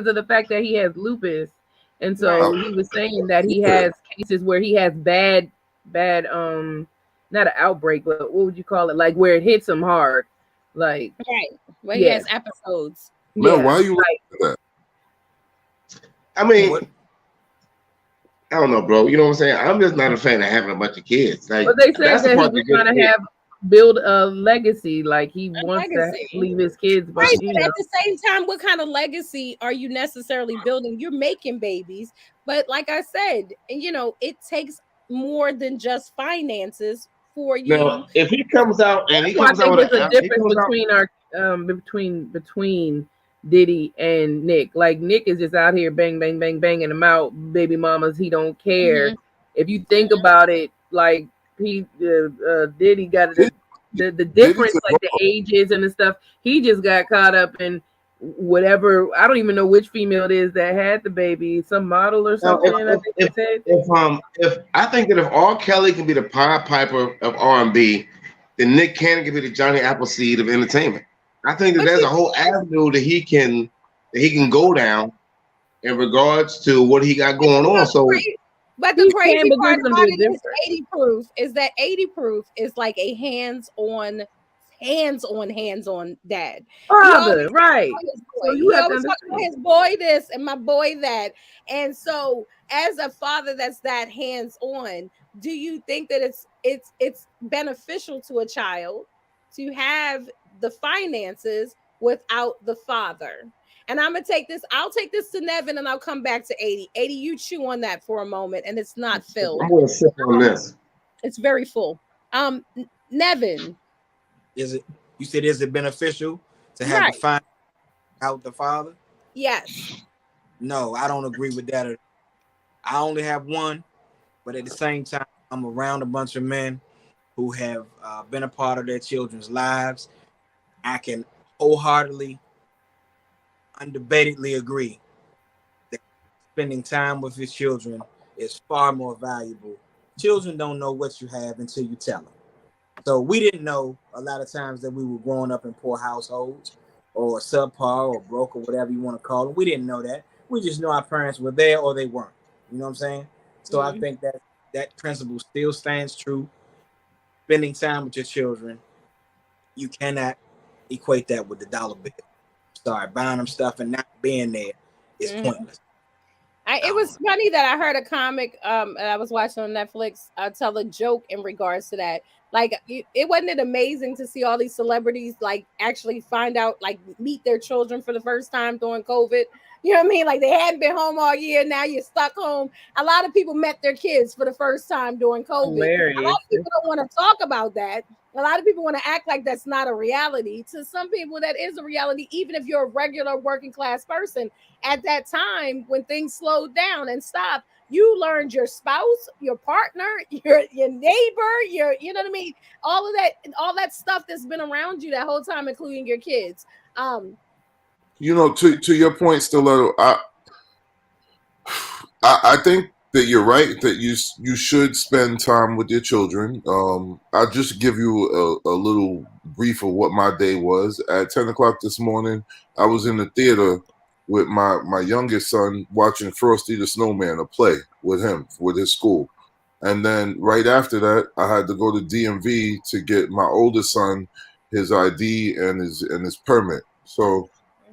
of the fact that he has lupus, and so Right. he was saying that he has cases where he has bad not an outbreak, but what would you call it? Like where it hits him hard, like Right. Well, he has episodes. Man, why are you like that? I mean, What? I don't know, bro. You know what I'm saying? I'm just not a fan of having a bunch of kids. Like, But they said that's the that he part was that gets trying me. to build a legacy, like he A wants legacy. to leave his kids, but Right, you but know. at the same time, what kind of legacy are you necessarily building? You're making babies, but like I said, you know, it takes more than just finances for you. Now, if he comes out and he Well, I comes out think with there's a he difference comes out, between our between Diddy and Nick. Like Nick is just out here bang bang bang banging them out, baby mamas. He don't care. Mhm. If you think about it, like Diddy got the Diddy's difference, a like the ages and the stuff. He just got caught up in whatever. I don't even know which female it is that had the baby. Some model or now, something. I think they said. if I think that if R. Kelly can be the Pied Piper of R&B, then Nick Cannon can be the Johnny Appleseed of entertainment. I think that But there's you- a whole avenue that he can go down in regards to what he got going on. So But the He crazy can, but part there's gonna about be a it is difference. 80 proof is that 80 proof is like a hands-on dad. He always Father, right? talks about his So boy. you He have to always talks about understand. his boy this and my boy that. And so as a father that's that hands-on, do you think that it's beneficial to a child to have the finances without the father? And I'm gonna take this. I'll take this to Nevin, and I'll come back to 80. 80, you chew on that for a moment, and it's not filled. I'm going to sip on this. It's very full. Nevin, Is it? You said is it beneficial to have right? the fine out the father? Yes. No, I don't agree with that. I only have one, but at the same time, I'm around a bunch of men who have been a part of their children's lives. I can wholeheartedly, undebatedly agree that spending time with his children is far more valuable. Children don't know what you have until you tell them. So we didn't know a lot of times that we were growing up in poor households or subpar or broke or whatever you want to call them. We didn't know that. We just knew our parents were there or they weren't. You know what I'm saying? So I think that that principle still stands true. Spending time with your children, you cannot equate that with the dollar bill. Sorry, buying them stuff and not being there is pointless. It was funny that I heard a comic I was watching on Netflix tell a joke in regards to that. Like it wasn't it amazing to see all these celebrities like actually find out, like meet their children for the first time during COVID. You know what I mean? Like they hadn't been home all year. Now you're stuck home. A lot of people met their kids for the first time during COVID. Hilarious. A lot of people don't want to talk about that. A lot of people want to act like that's not a reality. To some people, that is a reality, even if you're a regular working class person. At that time, when things slowed down and stopped, you learned your spouse, your partner, your neighbor, you know what I mean? All that stuff that's been around you that whole time, including your kids. You know, to your point, Stiletto, I think that you're right that you should spend time with your children. I'll just give you a little brief of what my day was. At 10 o'clock this morning, I was in the theater with my youngest son watching Frosty the Snowman, a play with him, with his school. And then right after that, I had to go to DMV to get my oldest son his ID and his permit. So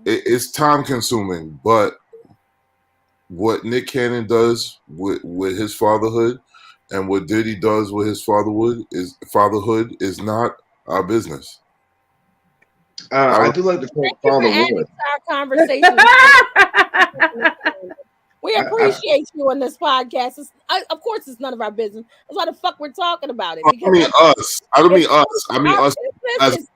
it's time consuming, but what Nick Cannon does with his fatherhood and what Diddy does with his fatherhood is not our business. I do like the Thank term you for adding fatherhood. to our conversation. We appreciate you on this podcast. Of course, it's none of our business. That's why the fuck we're talking about it. I mean us. I don't mean us. I mean our us. business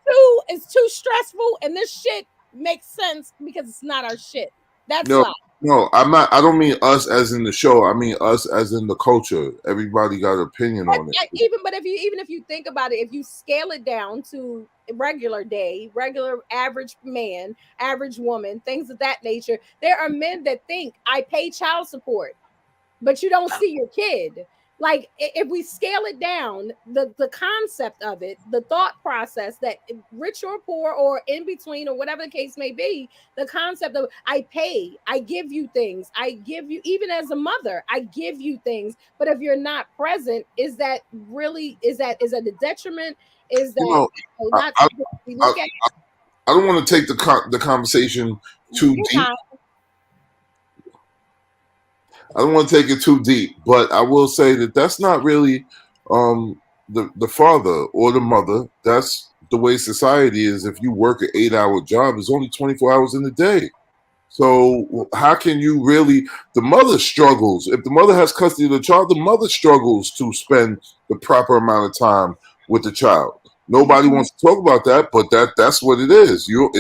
is too stressful, and this shit makes sense because it's not our shit. That's why. No, I'm not. I don't mean us as in the show. I mean us as in the culture. Everybody got an opinion on it. Even if you think about it, if you scale it down to regular day, regular average man, average woman, things of that nature, there are men that think I pay child support, but you don't see your kid. like if we scale it down, the concept of it, the thought process that rich or poor or in between or whatever the case may be, the concept of I pay, I give you things, I give you, even as a mother, I give you things. But if you're not present, is that really, is that a detriment? Is You that know, I, not I, something we I, look at? I don't want to take the conversation too You're deep. not. I don't want to take it too deep, but I will say that that's not really the father or the mother. That's the way society is. If you work an 8-hour job, it's only 24 hours in the day. So how can you really? The mother struggles. If the mother has custody of the child, the mother struggles to spend the proper amount of time with the child. Nobody wants to talk about that, but that's what it is. You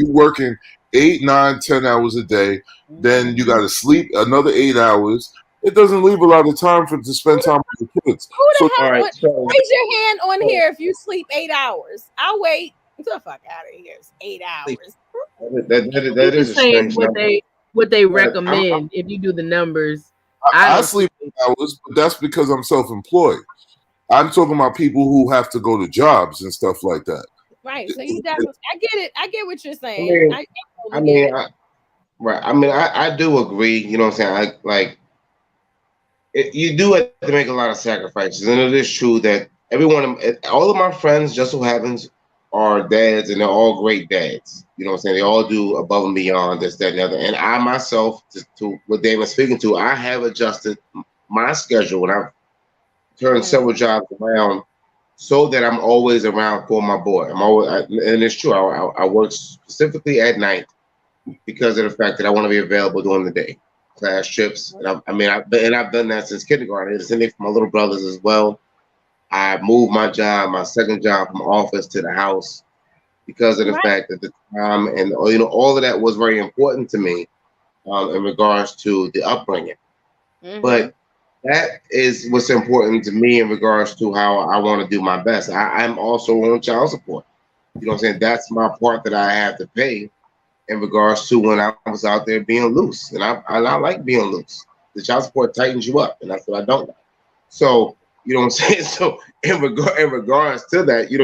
working 8, 9, 10 hours a day. Then you got to sleep another 8 hours. It doesn't leave a lot of time to spend time with the kids. Who So the All hell? right, so Raise your hand on here if you sleep 8 hours. I'll wait. Get the fuck out of here. It's 8 hours. that He's is a just saying strange number. what they But recommend if you do the numbers. I don't sleep 8 hours, but that's because I'm self-employed. I'm talking about people who have to go to jobs and stuff like that. Right. So you definitely, I get it. I get what you're I saying. mean, I I totally get mean, it. right. I mean, I do agree. You know what I'm saying? You do have to make a lot of sacrifices, and it is true that all of my friends, just so happens, are dads, and they're all great dads. You know what I'm saying? They all do above and beyond this, that, and the other. And I myself, to what Dave was speaking to, I have adjusted my schedule, and I've turned several jobs around so that I'm always around for my boy. And it's true. I work specifically at night because of the fact that I want to be available during the day, class trips. And I've done that since kindergarten. It's in there for my little brothers as well. I moved my second job from office to the house because of the Right. fact that the time and all of that was very important to me in regards to the upbringing. But that is what's important to me in regards to how I want to do my best. I'm also on child support. You know what I'm saying? That's my part that I have to pay in regards to when I was out there being loose. And I like being loose. The child support tightens you up, and that's what I don't like. So, you know what I'm saying? So in regards to that, you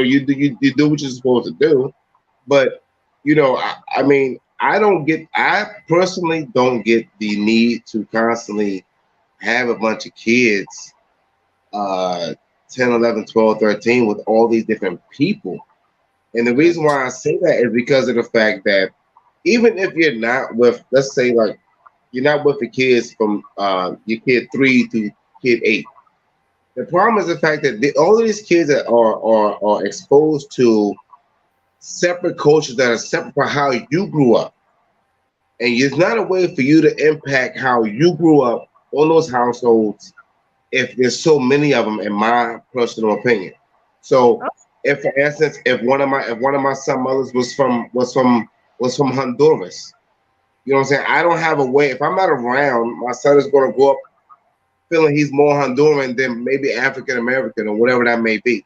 do what you're supposed to do. But, I mean, I personally don't get the need to constantly have a bunch of kids, uh 10, 11, 12, 13, with all these different people. And the reason why I say that is because of the fact that even if you're not with, let's say, like, you're not with the kids from your kid 3 to kid 8, the problem is the fact that all of these kids that are exposed to separate cultures that are separate from how you grew up, and it's not a way for you to impact how you grew up on those households if there's so many of them, in my personal opinion. So, if for instance, if one of my son mothers was from Honduras, you know what I'm saying? I don't have a way. If I'm not around, my son is going to grow up feeling he's more Honduran than maybe African American or whatever that may be.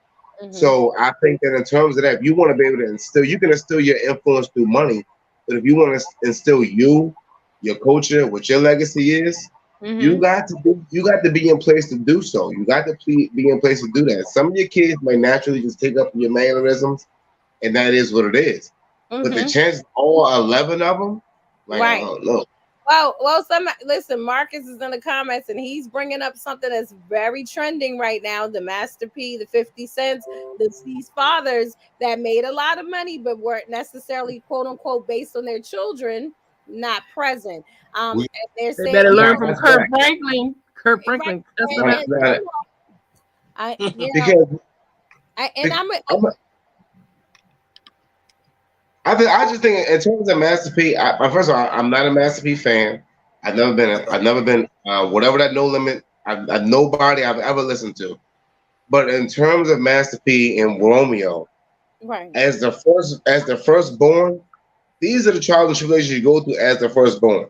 So I think that in terms of that, if you want to be able to instill, you can instill your influence through money. But if you want to instill your culture, what your legacy is, you got to be in place to do so. You got to be in place to do that. Some of your kids may naturally just take up your mannerisms, and that is what it is. But the chance, all 11 of them, like, I Right. don't know. Well, listen, Marcus is in the comments and he's bringing up something that's very trending right now. The Master P, the 50 cents, these fathers that made a lot of money but weren't necessarily, quote unquote, based on their children, not present. We- And they're They saying, better learn Right, from that's Kurt right. Franklin. Kurt right, Franklin. Right, right. I'm Because I just think in terms of Master P, first of all, I'm not a Master P fan. I've never been whatever that No Limit. Nobody I've ever listened to. But in terms of Master P and Romeo, right. as the firstborn, these are the trials and tribulations you go through as the firstborn.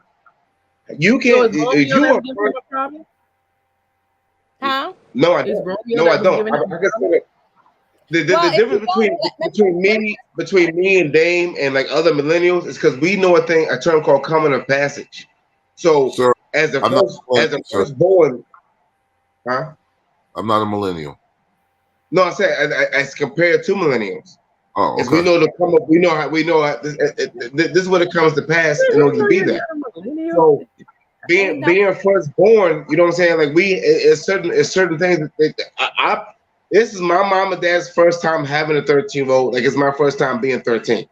You So can't. is If Romeo you that are was giving him a problem? Huh? no, I Is don't. Romeo No, that I was don't. giving him a I consider the Well, if difference you don't, between me and Dame and like other millennials is because we know a term called common of passage. So Sir, as the I'm not first playing, as the sir. firstborn, huh? I'm not a millennial. No, I said as compared to millennials. Oh, As we okay. know to come up, we know this is what it comes to pass in order to be there. So being firstborn, you know what I'm saying? Like it's certain things that this is my mom and dad's first time having a 13-year-old. Like it's my first time being 13.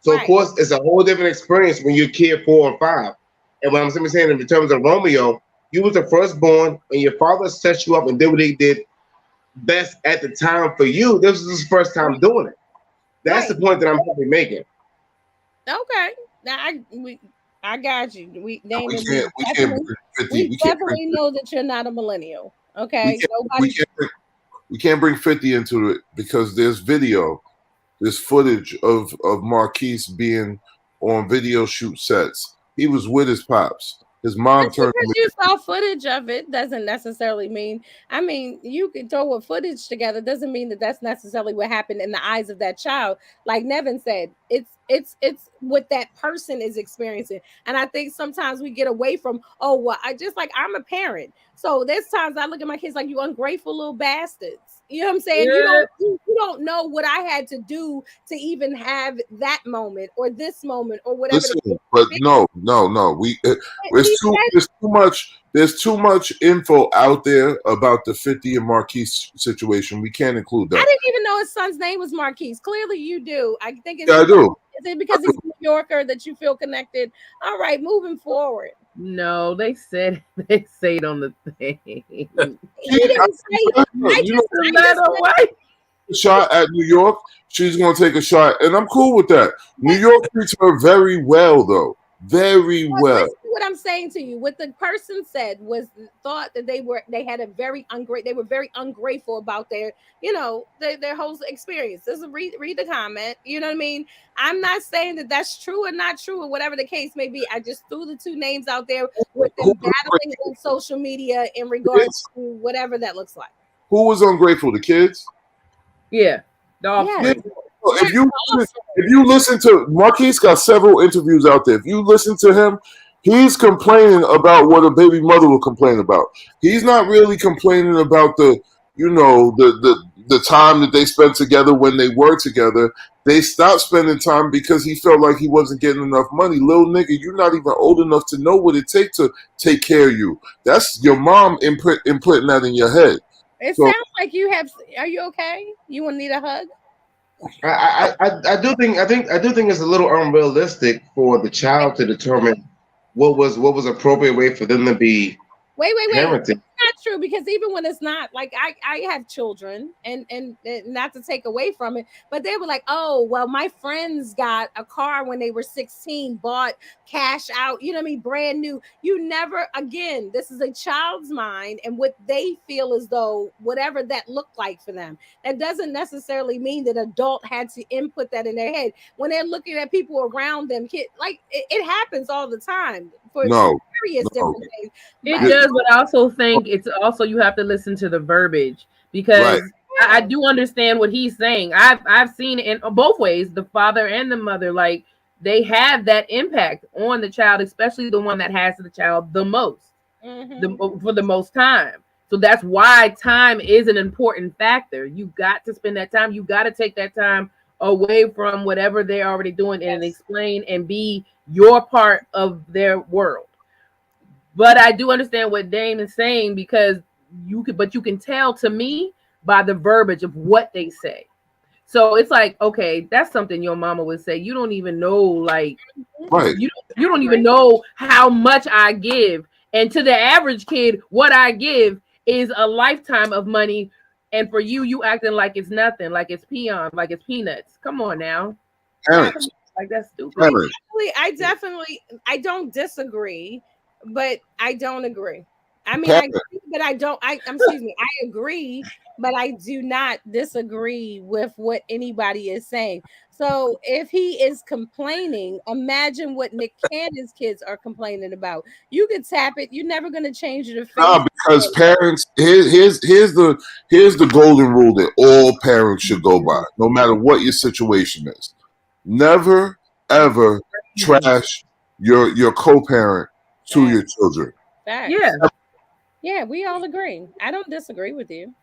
So of course it's a whole different experience when you're kid 4 or 5. And what I'm simply saying in terms of Romeo, you was the firstborn, and your father set you up and did what he did best at the time for you. This was his first time doing it. That's the point that I'm probably making. Okay, now I got you. We definitely know that you're not a millennial. Okay, we can't bring 50 into it because there's footage of Marquise being on video shoot sets. He was with his pops. His mom turned. Because you saw footage of it doesn't necessarily mean. I mean, you can throw a footage together. Doesn't mean that that's necessarily what happened in the eyes of that child. Like Nevin said, it's what that person is experiencing. And I think sometimes we get away from. Oh, well, I'm a parent, so there's times I look at my kids like, you ungrateful little bastards. You know what I'm saying? Yeah. You don't know what I had to do to even have that moment or this moment or whatever. Listen, but no. There's too much info out there about the 50 and Marquise situation. We can't include that. I didn't even know his son's name was Marquise. Clearly you do. I think it's I do. Is it because he's a New Yorker that you feel connected? All right, moving forward. No, they said it on the thing. He didn't say it. Shot at New York, she's going to take a shot, and I'm cool with that. New York treats her very well, though. Very well. What I'm saying to you, what the person said was thought that they were very ungrateful about their whole experience. Just read the comment. You know what I mean? I'm not saying that that's true or not true or whatever the case may be. I just threw the two names out there with them battling on social media in regards to whatever that looks like. Who was ungrateful? The kids? Yeah. If you listen to Marquise, got several interviews out there. If you listen to him, he's complaining about what a baby mother will complain about. He's not really complaining about the time that they spent together when they were together. They stopped spending time because he felt like he wasn't getting enough money. Little nigga, you're not even old enough to know what it takes to take care of you. That's your mom inputting that in your head. It sounds like you have. Are you okay? You want to need a hug? I do think it's a little unrealistic for the child to determine what was appropriate way for them to be parenting. Not true, because even when it's not, like I have children and not to take away from it, but they were like, oh well, my friends got a car when they were 16, bought cash out, you know what I mean, brand new. You never, again, this is a child's mind and what they feel as though whatever that looked like for them. That doesn't necessarily mean that adult had to input that in their head when they're looking at people around them. Like it happens all the time for various different things. It does, but I also think it's also you have to listen to the verbiage, because I do understand what he's saying. I've seen it in both ways, the father and the mother, like they have that impact on the child, especially the one that has the child the most, for the most time. So that's why time is an important factor. You got to spend that time. You got to take that time away from whatever they're already doing and explain and be your part of their world. But I do understand what Dane is saying, because you can tell to me by the verbiage of what they say. So it's like, okay, that's something your mama would say. You don't even know, like, you don't even know how much I give. And to the average kid, what I give is a lifetime of money. And for you acting like it's nothing, like it's peon, like it's peanuts. Come on now. Parents. Like that's stupid. Parents. I don't disagree, but I don't agree. I mean, I agree, but I don't. I agree, but I do not disagree with what anybody is saying. So if he is complaining, imagine what Nick Cannon's kids are complaining about. You could tap it. You're never going to change it. Because parents, here's the golden rule that all parents should go by, no matter what your situation is. Never ever trash your co-parent to your children. Yeah. Yeah, we all agree. I don't disagree with you.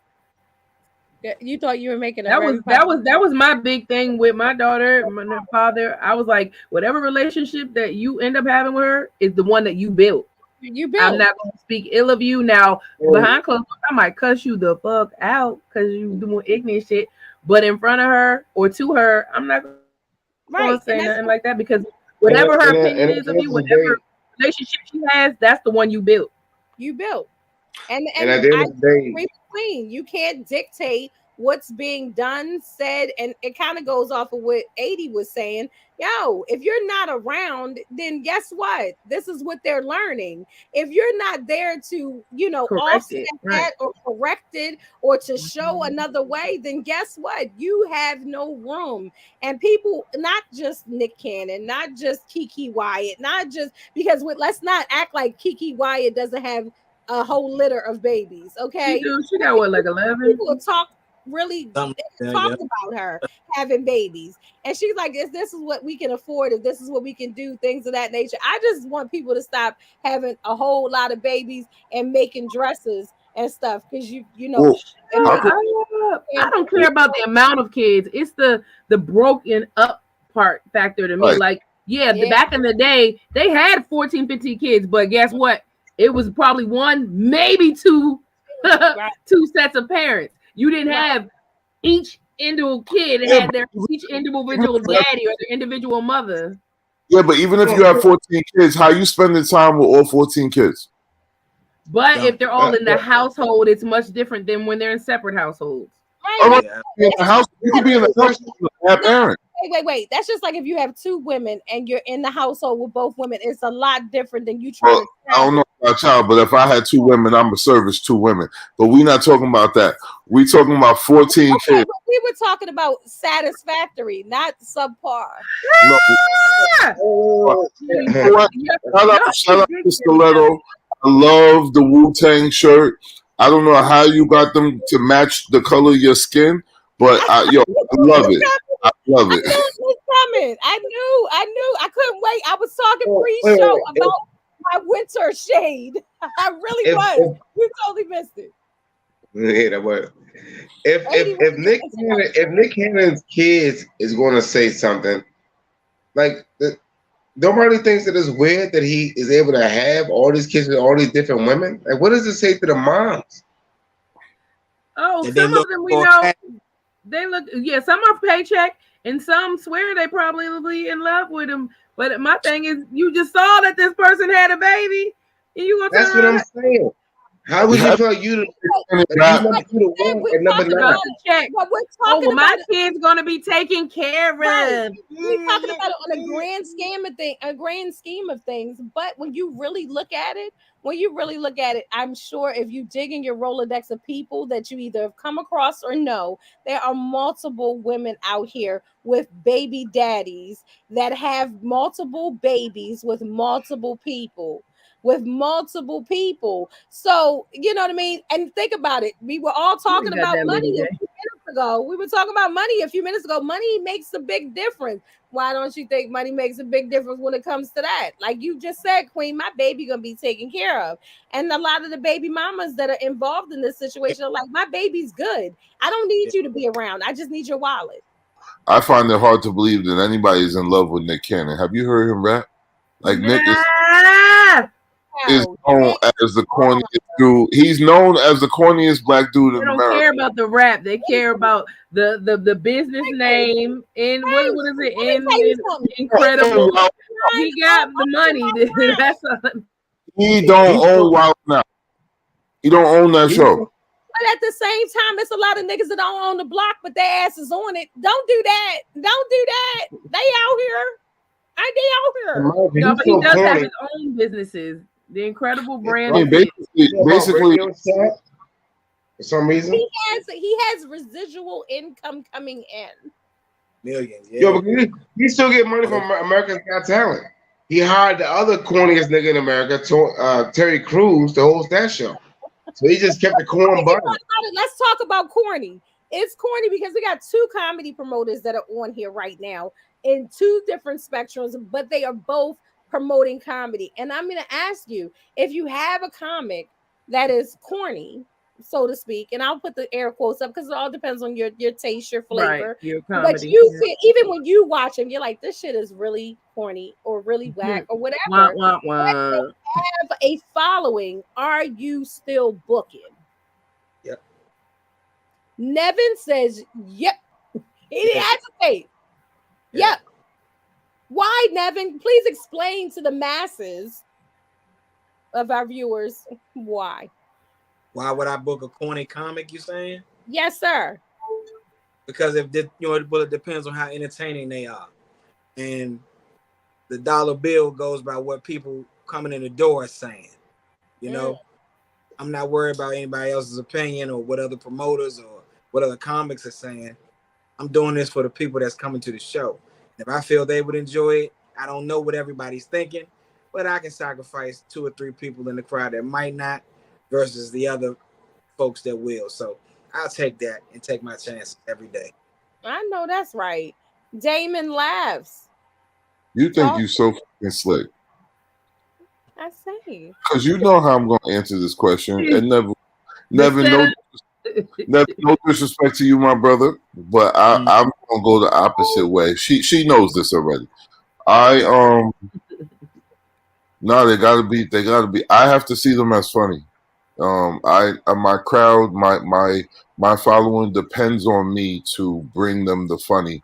You thought you were making a That very was my big thing with my daughter, my father. I was like, whatever relationship that you end up having with her is the one that you built. you I'm built. not gonna speak ill of you now. Well, Behind closed doors, I might cuss you the fuck out because you doing ignorant shit. But in front of her or to her, I'm not gonna say nothing like that Right. because And that's whatever her opinion and is of you, and at whatever the end of the day, relationship she has, that's the one you built. you built. and at And the end I of the day, agree with Queen. You can't dictate what's being done, said, and it kind of goes off of what 80 was saying. Yo, if you're not around, then guess what? This is what they're learning. If you're not there to, Correct offset it, right? that or correct it or to show another way, then guess what? You have no room. And people, not just Nick Cannon, not just Kiki Wyatt, not just because let's not act like Kiki Wyatt doesn't have a whole litter of babies. She Okay, do. She got what, like 11? people talk really Something like that, yeah. talked about her having babies, and she's like, "If this is what we can afford, if this is what we can do, things of that nature." I just want people to stop having a whole lot of babies and making dresses and stuff because Well, and how No, making could I don't care about the amount of kids. It's the broken up part factor to me. right? Like, yeah, yeah, back in the day, they had 14, 15 kids, but guess what? It was probably one, maybe two, right, two sets of parents. You didn't right. have each individual kid Yeah, had their each even individual if you have, daddy or their individual mother. yeah, but even if you no, have 14 kids, how you spending time with all 14 kids? But Dumb. if they're all in the uh, household, it's much different than when they're in separate households. Right. All right, Yeah. be in the house. You could be in the house especially with a bad No, parent. wait. That's just like if you have two women and you're in the household with both women. It's a lot different than you trying Well, to I don't travel. know about y'all, but if I had two women, I'm a service two women. But we not talking about that. We talking about 14 Okay, kids. but we were talking about satisfactory, not subpar. No, Ah! oh, You you know what? y'all Shout out to ridiculous. Stiletto. I love the Wu Tang shirt. I don't know how you got them to match the color of your skin, but I love it. I love I it. knew it was coming. I knew. I couldn't wait. I was talking wait, pre-show if, about my winter shade. I really if, was. if You totally missed it. yeah, that was. 80 was If Nick Cannon's kids is going to say something like nobody thinks that it's weird that he is able to have all these kids with all these different women. Like, what does it say to the moms? Oh, That they some of look them we for know they look. Yeah, some are paycheck, and some swear they probably in love with him. But my thing is, you just saw that this person had a baby, and you gonna turn That's what I'm around saying. How You would you have feel like you to like not, you the And one we're and number talking and drop nine? about the it, check. but we're Oh talking well, my about it kid's gonna be taken care right. of. We're talking about it on a grand scheme of things. But when you really look at it, I'm sure if you dig in your Rolodex of people that you either have come across or know, there are multiple women out here with baby daddies that have multiple babies with multiple people. With multiple people. So, you know what I mean? And think about it. We were all You talking ain't got about that money many a days. few minutes ago. We were talking about money a few minutes ago. Money makes a big difference. Why don't you think money makes a big difference when it comes to that? Like you just said, Queen, my baby gonna be taken care of. And a lot of the baby mamas that are involved in this situation are like, my baby's good. I don't need Yeah. you to be around. I just need your wallet. I find it hard to believe that anybody is in love with Nick Cannon. Have you heard him rap? Like Nick Nah, is Wow. known Nick, as the corniest dude. He's known as the corniest black dude they in don't America. care about the rap. They care about the business hey, name and hey, what is it? let me tell you something. He's Incredible. Wild- He on got the money. That's all. He he don't He's own so Wild Now. He don't own that he's show. so, But at the same time, it's a lot of niggas that don't own the block, but their ass is on it. Don't do that. Don't do that. They out here. They out in here. my opinion, No, he's but he so does have corny. his own businesses. The Incredible It's brand I like is mean, his. about basically, Radio Shack for some reason. He has residual income coming in. millions. Yo, Yeah. but he still get money from America's Got Talent. He hired the other corniest nigga in America, Terry Crews, to host that show. So he just kept the Okay, corn we talk butter. about it. Let's talk about corny. It's corny because we got two comedy promoters that are on here right now in two different spectrums, but they are both promoting comedy. And I'm going to ask you if you have a comic that is corny, so to speak. And I'll put the air quotes up because it all depends on your taste, your Right, flavor. your But comedy. you Yeah. can, even when you watch them, you're like, this shit is really corny or really whack or Wah, whatever. wah, But wah. they have a following. Are you still booking? Yep. Nevin says, yep. He didn't Yeah. hesitate. Yeah. Yep. Why, Nevin? Please explain to the masses of our viewers why. Why would I book a corny comic? You saying? Yes, sir. Because if this, well, it depends on how entertaining they are, and the dollar bill goes by what people coming in the door is saying. You know, I'm not worried about anybody else's opinion or what other promoters or what other comics are saying. I'm doing this for the people that's coming to the show. If I feel they would enjoy it, I don't know what everybody's thinking, but I can sacrifice 2 or 3 people in the crowd that might not versus the other folks that will. So I'll take that and take my chances every day. I know that's right. Damon laughs. You think you so fucking slick. I say. Because you know how I'm going to answer this question. And never The no disrespect to you, my brother. But I'm going to go the opposite way. She knows this already. No, they gotta be. I have to see them as funny. My crowd, my following depends on me to bring them the funny,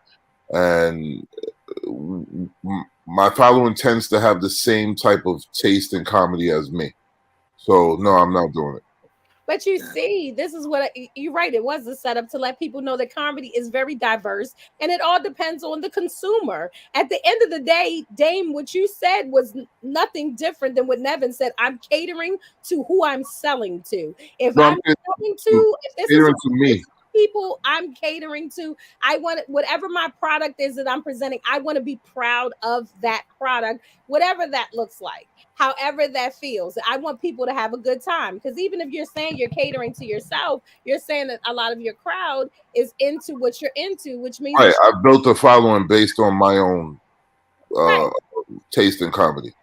and my following tends to have the same type of taste in comedy as me. So no, I'm not doing it. But you see, this is what you're right. It was a setup to let people know that comedy is very diverse and it all depends on the consumer. At the end of the day, Dame, what you said was nothing different than what Nevin said. I'm catering to who I'm selling to. If No, I'm selling to, if this is to me. people I'm catering to, I want whatever my product is that I'm presenting, I want to be proud of that product, whatever that looks like, however that feels. I want people to have a good time, because even if you're saying you're catering to yourself, you're saying that a lot of your crowd is into what you're into, which means Right, I built a following based on my own taste in comedy.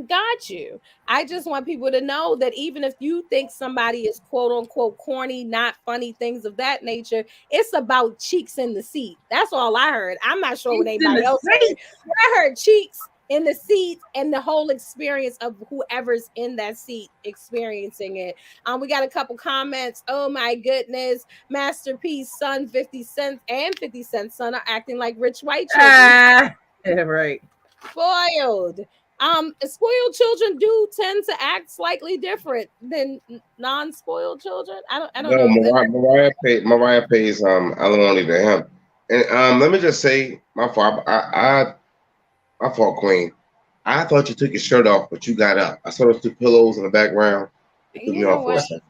Got you. I just want people to know that even if you think somebody is quote unquote corny, not funny, things of that nature, it's about cheeks in the seat. That's all I heard. I'm not sure what anybody else heard. But I heard cheeks in the seat and the whole experience of whoever's in that seat experiencing it. We got a couple comments. Oh my goodness. Masterpiece son 50 Cent and 50 Cent son are acting like rich white children. Yeah, right. Spoiled. Spoiled children do tend to act slightly different than non-spoiled children. I don't No, know. Mariah pays alimony to him. And let me just say, my fault. My fault, Queen. I thought you took your shirt off, but you got up. I saw those 2 pillows in the background. It threw me You know off for a what? second.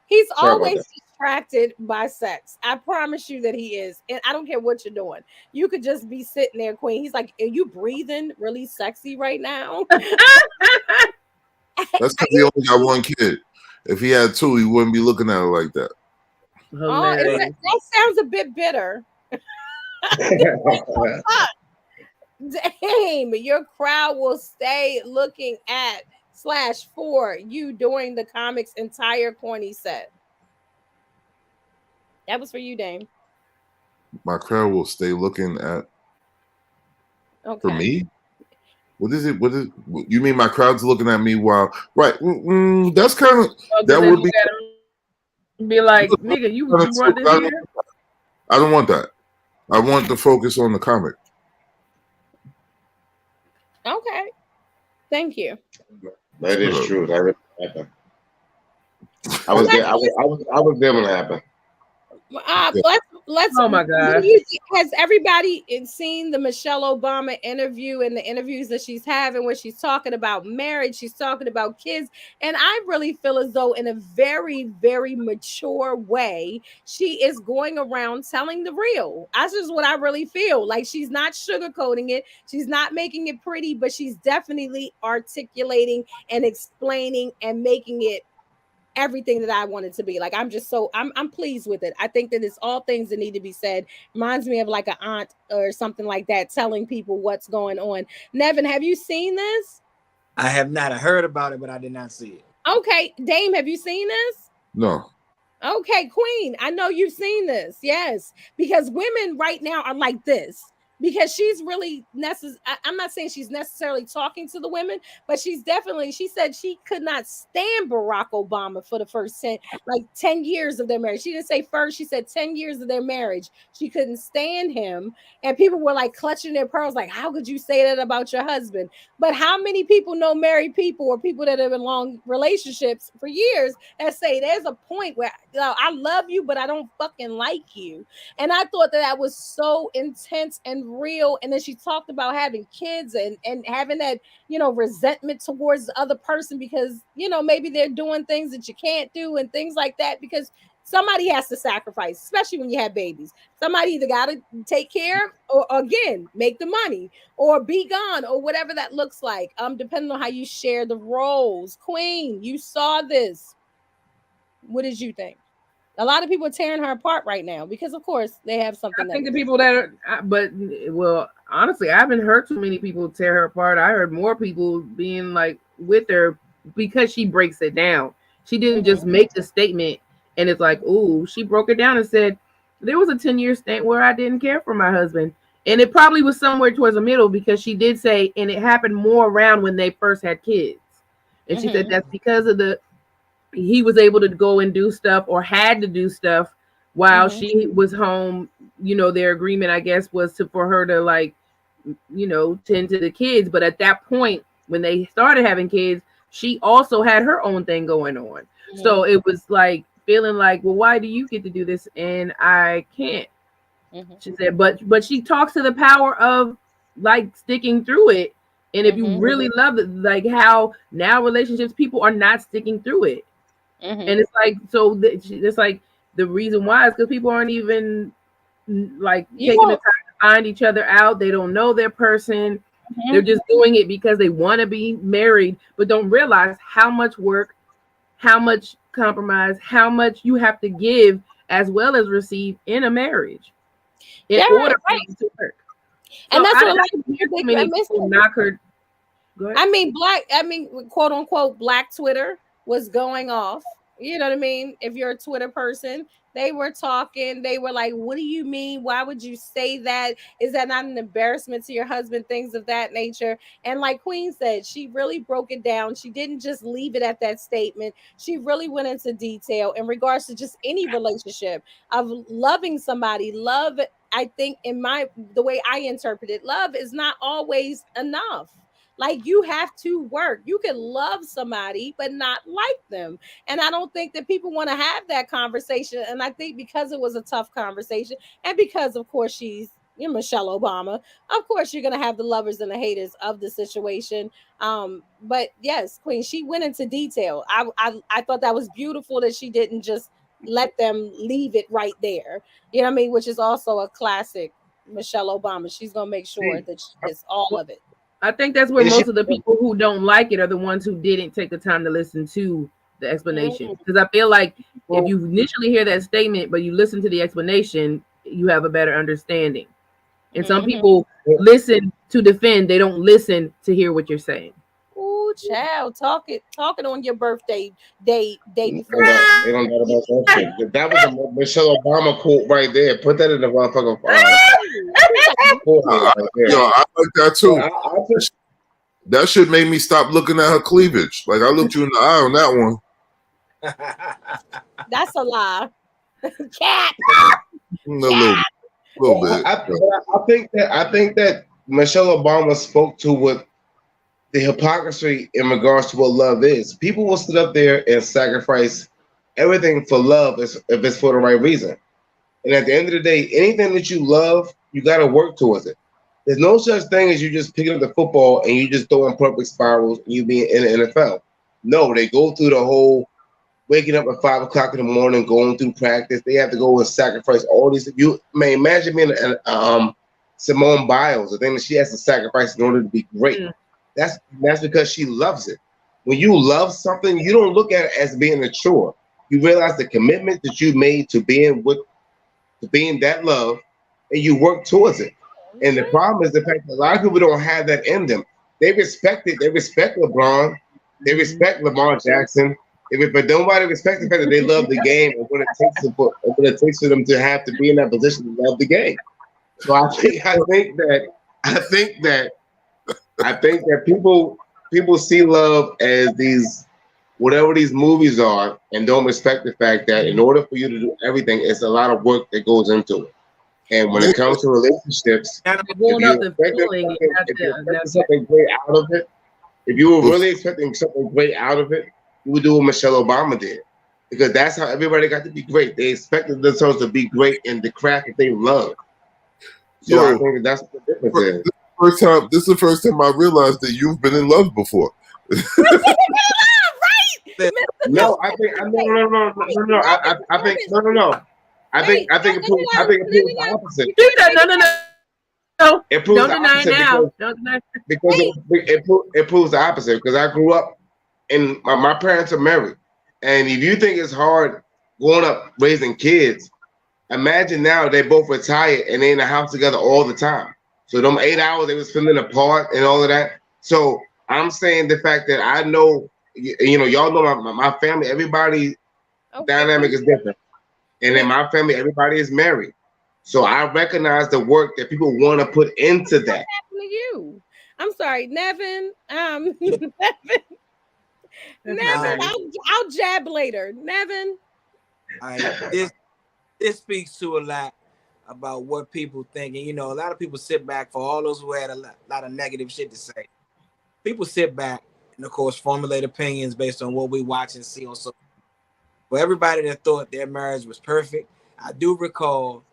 He's Sorry about always that. distracted by sex. I promise you that he is. And I don't care what you're doing. You could just be sitting there, Queen. He's like, are you breathing really sexy right now? That's because he only got 1 kid. If he had 2, he wouldn't be looking at her like that. Oh, that sounds a bit bitter. Damn, your crowd will stay looking at /for you during the comic's entire corny set. That was for you, Dame. My crowd will stay looking at for me. What is it? What is you mean? My crowd's looking at me while right? That's kind of that would be like, nigga, you brought this here. I don't want that. I want to focus on the comic. Okay, thank you. That is true. That really happened. I was there. I was there when it happened. Let's. Oh my God! Has everybody seen the Michelle Obama interview and the interviews that she's having, where she's talking about marriage, she's talking about kids, and I really feel as though, in a very, very mature way, she is going around telling the real. That's just what I really feel. Like, she's not sugarcoating it, she's not making it pretty, but she's definitely articulating and explaining and making it everything that I want it to be. Like, I'm pleased with it. I think that it's all things that need to be said. Reminds me of like an aunt or something like that telling people what's going on. Nevin, have you seen this? I have not. I heard about it, but I did not see it. Okay, Dame, have you seen this? No. Okay, Queen, I know you've seen this. Yes, because women right now are like this. Because she's really necessary. I'm not saying she's necessarily talking to the women, but she's definitely. She said she could not stand Barack Obama for the first 10 years of their marriage. She didn't say first. She said 10 years of their marriage. She couldn't stand him, and people were like clutching their pearls, like, "How could you say that about your husband?" But how many people know married people or people that have been long relationships for years that say there's a point where I love you, but I don't fucking like you. And I thought that was so intense and real. And then she talked about having kids and having that, resentment towards the other person because, maybe they're doing things that you can't do and things like that because somebody has to sacrifice, especially when you have babies. Somebody either got to take care or again, make the money or be gone or whatever that looks like. Depending on how you share the roles. Queen, you saw this. What did you think? A lot of people are tearing her apart right now because, of course, they have something. I think the people that are, but well, honestly, I haven't heard too many people tear her apart. I heard more people being like with her because she breaks it down. She didn't just make the statement and it's like, ooh, she broke it down and said there was a 10-year stint where I didn't care for my husband. And it probably was somewhere towards the middle because she did say, and it happened more around when they first had kids. And she said that's because of he was able to go and do stuff or had to do stuff while she was home. Their agreement, I guess, was for her to tend to the kids. But at that point, when they started having kids, she also had her own thing going on. So it was like feeling like, well, why do you get to do this and I can't? She said, but she talks to the power of like sticking through it. And if you really love it, like how now relationships, people are not sticking through it. And it's like, so it's like the reason why is because people aren't even like taking the time to find each other out. They don't know their person. They're just doing it because they want to be married, but don't realize how much work, how much compromise, how much you have to give as well as receive in a marriage in order for it to work. And so that's what a lot of people knock her. I mean, quote unquote, black Twitter was going off. You know what I mean? If you're a Twitter person, they were talking. They were like, what do you mean? Why would you say that? Is that not an embarrassment to your husband? Things of that nature. And like Queen said, she really broke it down. She didn't just leave it at that statement. She really went into detail in regards to just any relationship of loving somebody. Love, I think, the way I interpret it, love is not always enough. Like you have to work. You can love somebody, but not like them. And I don't think that people want to have that conversation. And I think because it was a tough conversation, and because of course she's Michelle Obama, of course you're gonna have the lovers and the haters of the situation. But yes, Queen, she went into detail. I thought that was beautiful that she didn't just let them leave it right there. You know what I mean? Which is also a classic Michelle Obama. She's gonna make sure that she gets all of it. I think that's where most of the people who don't like it are the ones who didn't take the time to listen to the explanation. Because I feel like if you initially hear that statement, but you listen to the explanation, you have a better understanding. And some people listen to defend, they don't listen to hear what you're saying. Ooh, child, talking on your birthday day before. They don't know about that shit. That was a Michelle Obama quote right there. Put that in the motherfucker. Yo, I like that too. That shit made me stop looking at her cleavage. Like I looked you in the eye on that one. That's a lie. Cat. A little bit. I think that Michelle Obama spoke to what the hypocrisy in regards to what love is. People will sit up there and sacrifice everything for love if it's for the right reason. And at the end of the day, anything that you love, you got to work towards it. There's no such thing as you just picking up the football and you just throwing perfect spirals and you being in the NFL. No, they go through the whole waking up at 5 o'clock in the morning, going through practice. They have to go and sacrifice all these. You may imagine being Simone Biles, the thing that she has to sacrifice in order to be great. That's because she loves it. When you love something, you don't look at it as being a chore. You realize the commitment that you made to being that love, and you work towards it. And the problem is the fact that a lot of people don't have that in them. They respect it. They respect LeBron. They respect Lamar Jackson. But nobody respects the fact that they love the game and what it takes for them to have to be in that position to love the game. So I think that people see love as these whatever these movies are and don't respect the fact that in order for you to do everything, it's a lot of work that goes into it. And when it comes to relationships, Going if up you're and expecting feeling, something, if you're expecting something great out of it, if you were really expecting something great out of it, you would do what Michelle Obama did. Because that's how everybody got to be great. They expected themselves to be great in the craft that they love. So I think that's what the difference is. This is the first time I realized that you've been in love before. No, I think no. I think no. I think it proves the opposite. He said no. It proves Don't the deny opposite now. Don't deny. because it proves the opposite. Because I grew up and my parents are married, and if you think it's hard growing up raising kids, imagine now they both retired and they in the house together all the time. So them 8 hours they was spending apart and all of that. So I'm saying the fact that I know, y'all know my family, everybody dynamic is different. And in my family, everybody is married. So I recognize the work that people want to put into that. What happened to you? I'm sorry, Nevin. Nevin, I'll jab later. Nevin. This speaks to a lot about what people think. And, a lot of people sit back, for all those who had a lot of negative shit to say. People sit back and, of course, formulate opinions based on what we watch and see on social media. For everybody that thought their marriage was perfect, I do recall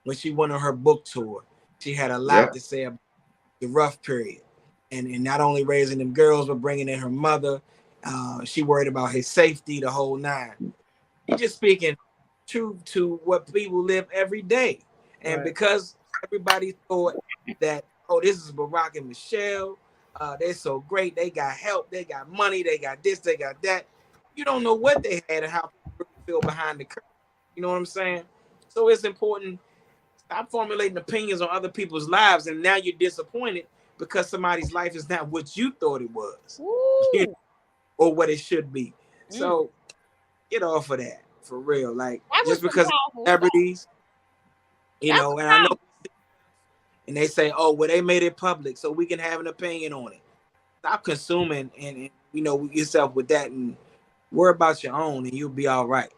when she went on her book tour, she had a lot to say about the rough period. And not only raising them girls, but bringing in her mother. She worried about his safety, the whole nine. He's just speaking true to what people live every day. And because everybody thought that, this is Barack and Michelle, they're so great, they got help, they got money, they got this, they got that. You don't know what they had and how people feel behind the curtain. You know what I'm saying? So it's important. Stop formulating opinions on other people's lives, and now you're disappointed because somebody's life is not what you thought it was, or what it should be. So get off of that, for real. Like, just because celebrities, and I know, and they say, they made it public so we can have an opinion on it. Stop consuming and yourself with that, and worry about your own, and you'll be all right.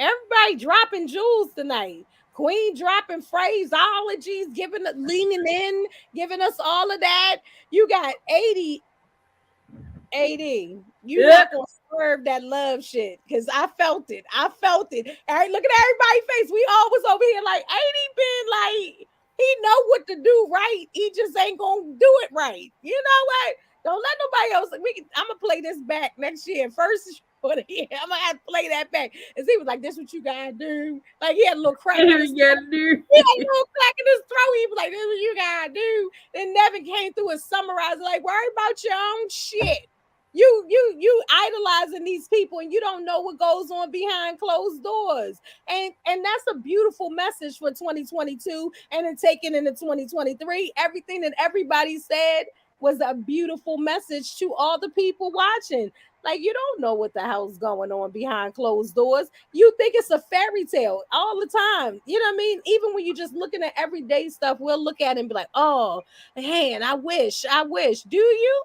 Everybody dropping jewels tonight. Queen dropping phraseologies, leaning in, giving us all of that. You got 80. You not gonna swerve that love shit, because I felt it. All right, look at everybody's face. We all was over here like 80 been like, he know what to do right. He just ain't gonna do it right. You know what? Don't let nobody else. I'm gonna play this back next year. First for the year, I'm gonna have to play that back. And he was like, "This what you gotta do." Like, he had a little crack in his throat. He had a little crack in his throat. He was like, "This what you gotta do." Then Nevin came through and summarized, like, "Worry about your own shit. You idolizing these people, and you don't know what goes on behind closed doors." And that's a beautiful message for 2022, and then taken into 2023. Everything that everybody said was a beautiful message to all the people watching. Like, you don't know what the hell's going on behind closed doors. You think it's a fairy tale all the time. You know what I mean? Even when you're just looking at everyday stuff, we'll look at it and be like, "Oh, man, I wish." Do you?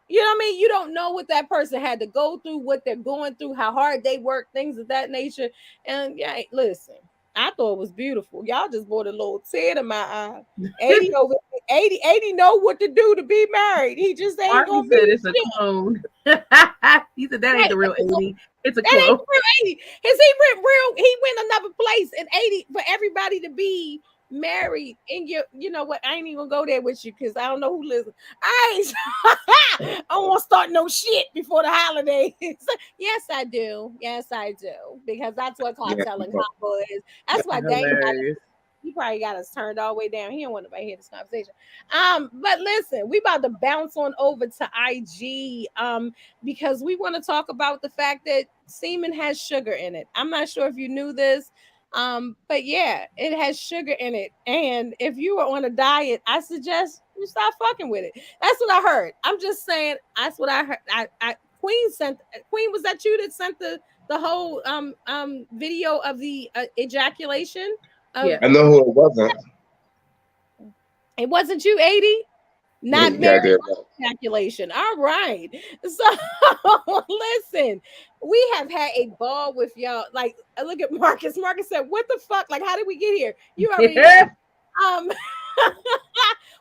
You know what I mean? You don't know what that person had to go through, what they're going through, how hard they work, things of that nature. And listen, I thought it was beautiful. Y'all just brought a little tear to my eye. 80 know what to do to be married. He just ain't gonna be. It's a clone. He said that ain't the real 80. It's a clone. That ain't the real 80. He went another place, and 80 for everybody to be married. And you know what? I ain't even gonna go there with you, because I don't know who listens. I don't want to start no shit before the holidays. Yes, I do. Because that's what Kocktailz Konvo is. That's why he probably got us turned all the way down. He don't want nobody to hear this conversation. But listen, we about to bounce on over to IG, because we want to talk about the fact that semen has sugar in it. I'm not sure if you knew this, but yeah, it has sugar in it. And if you are on a diet, I suggest You stop fucking with it. That's what I heard. I'm just saying. That's what I heard. Queen, was that you that sent the whole video of the ejaculation? Yeah. I know who it wasn't. It wasn't you, 80. Not Yeah, Mary goddamn ejaculation. All right. So listen, we have had a ball with y'all. Like, look at Marcus. Marcus said, "What the fuck? Like, how did we get here?" You already know.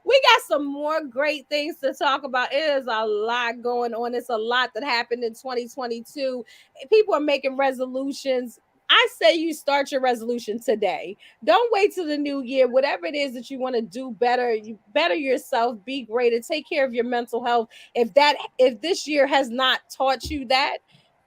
We got some more great things to talk about. It is a lot going on. It's a lot that happened in 2022. People are making resolutions. I say you start your resolution today. Don't wait till the new year. Whatever it is that you want to do better, you better yourself, be greater, take care of your mental health. If this year has not taught you that,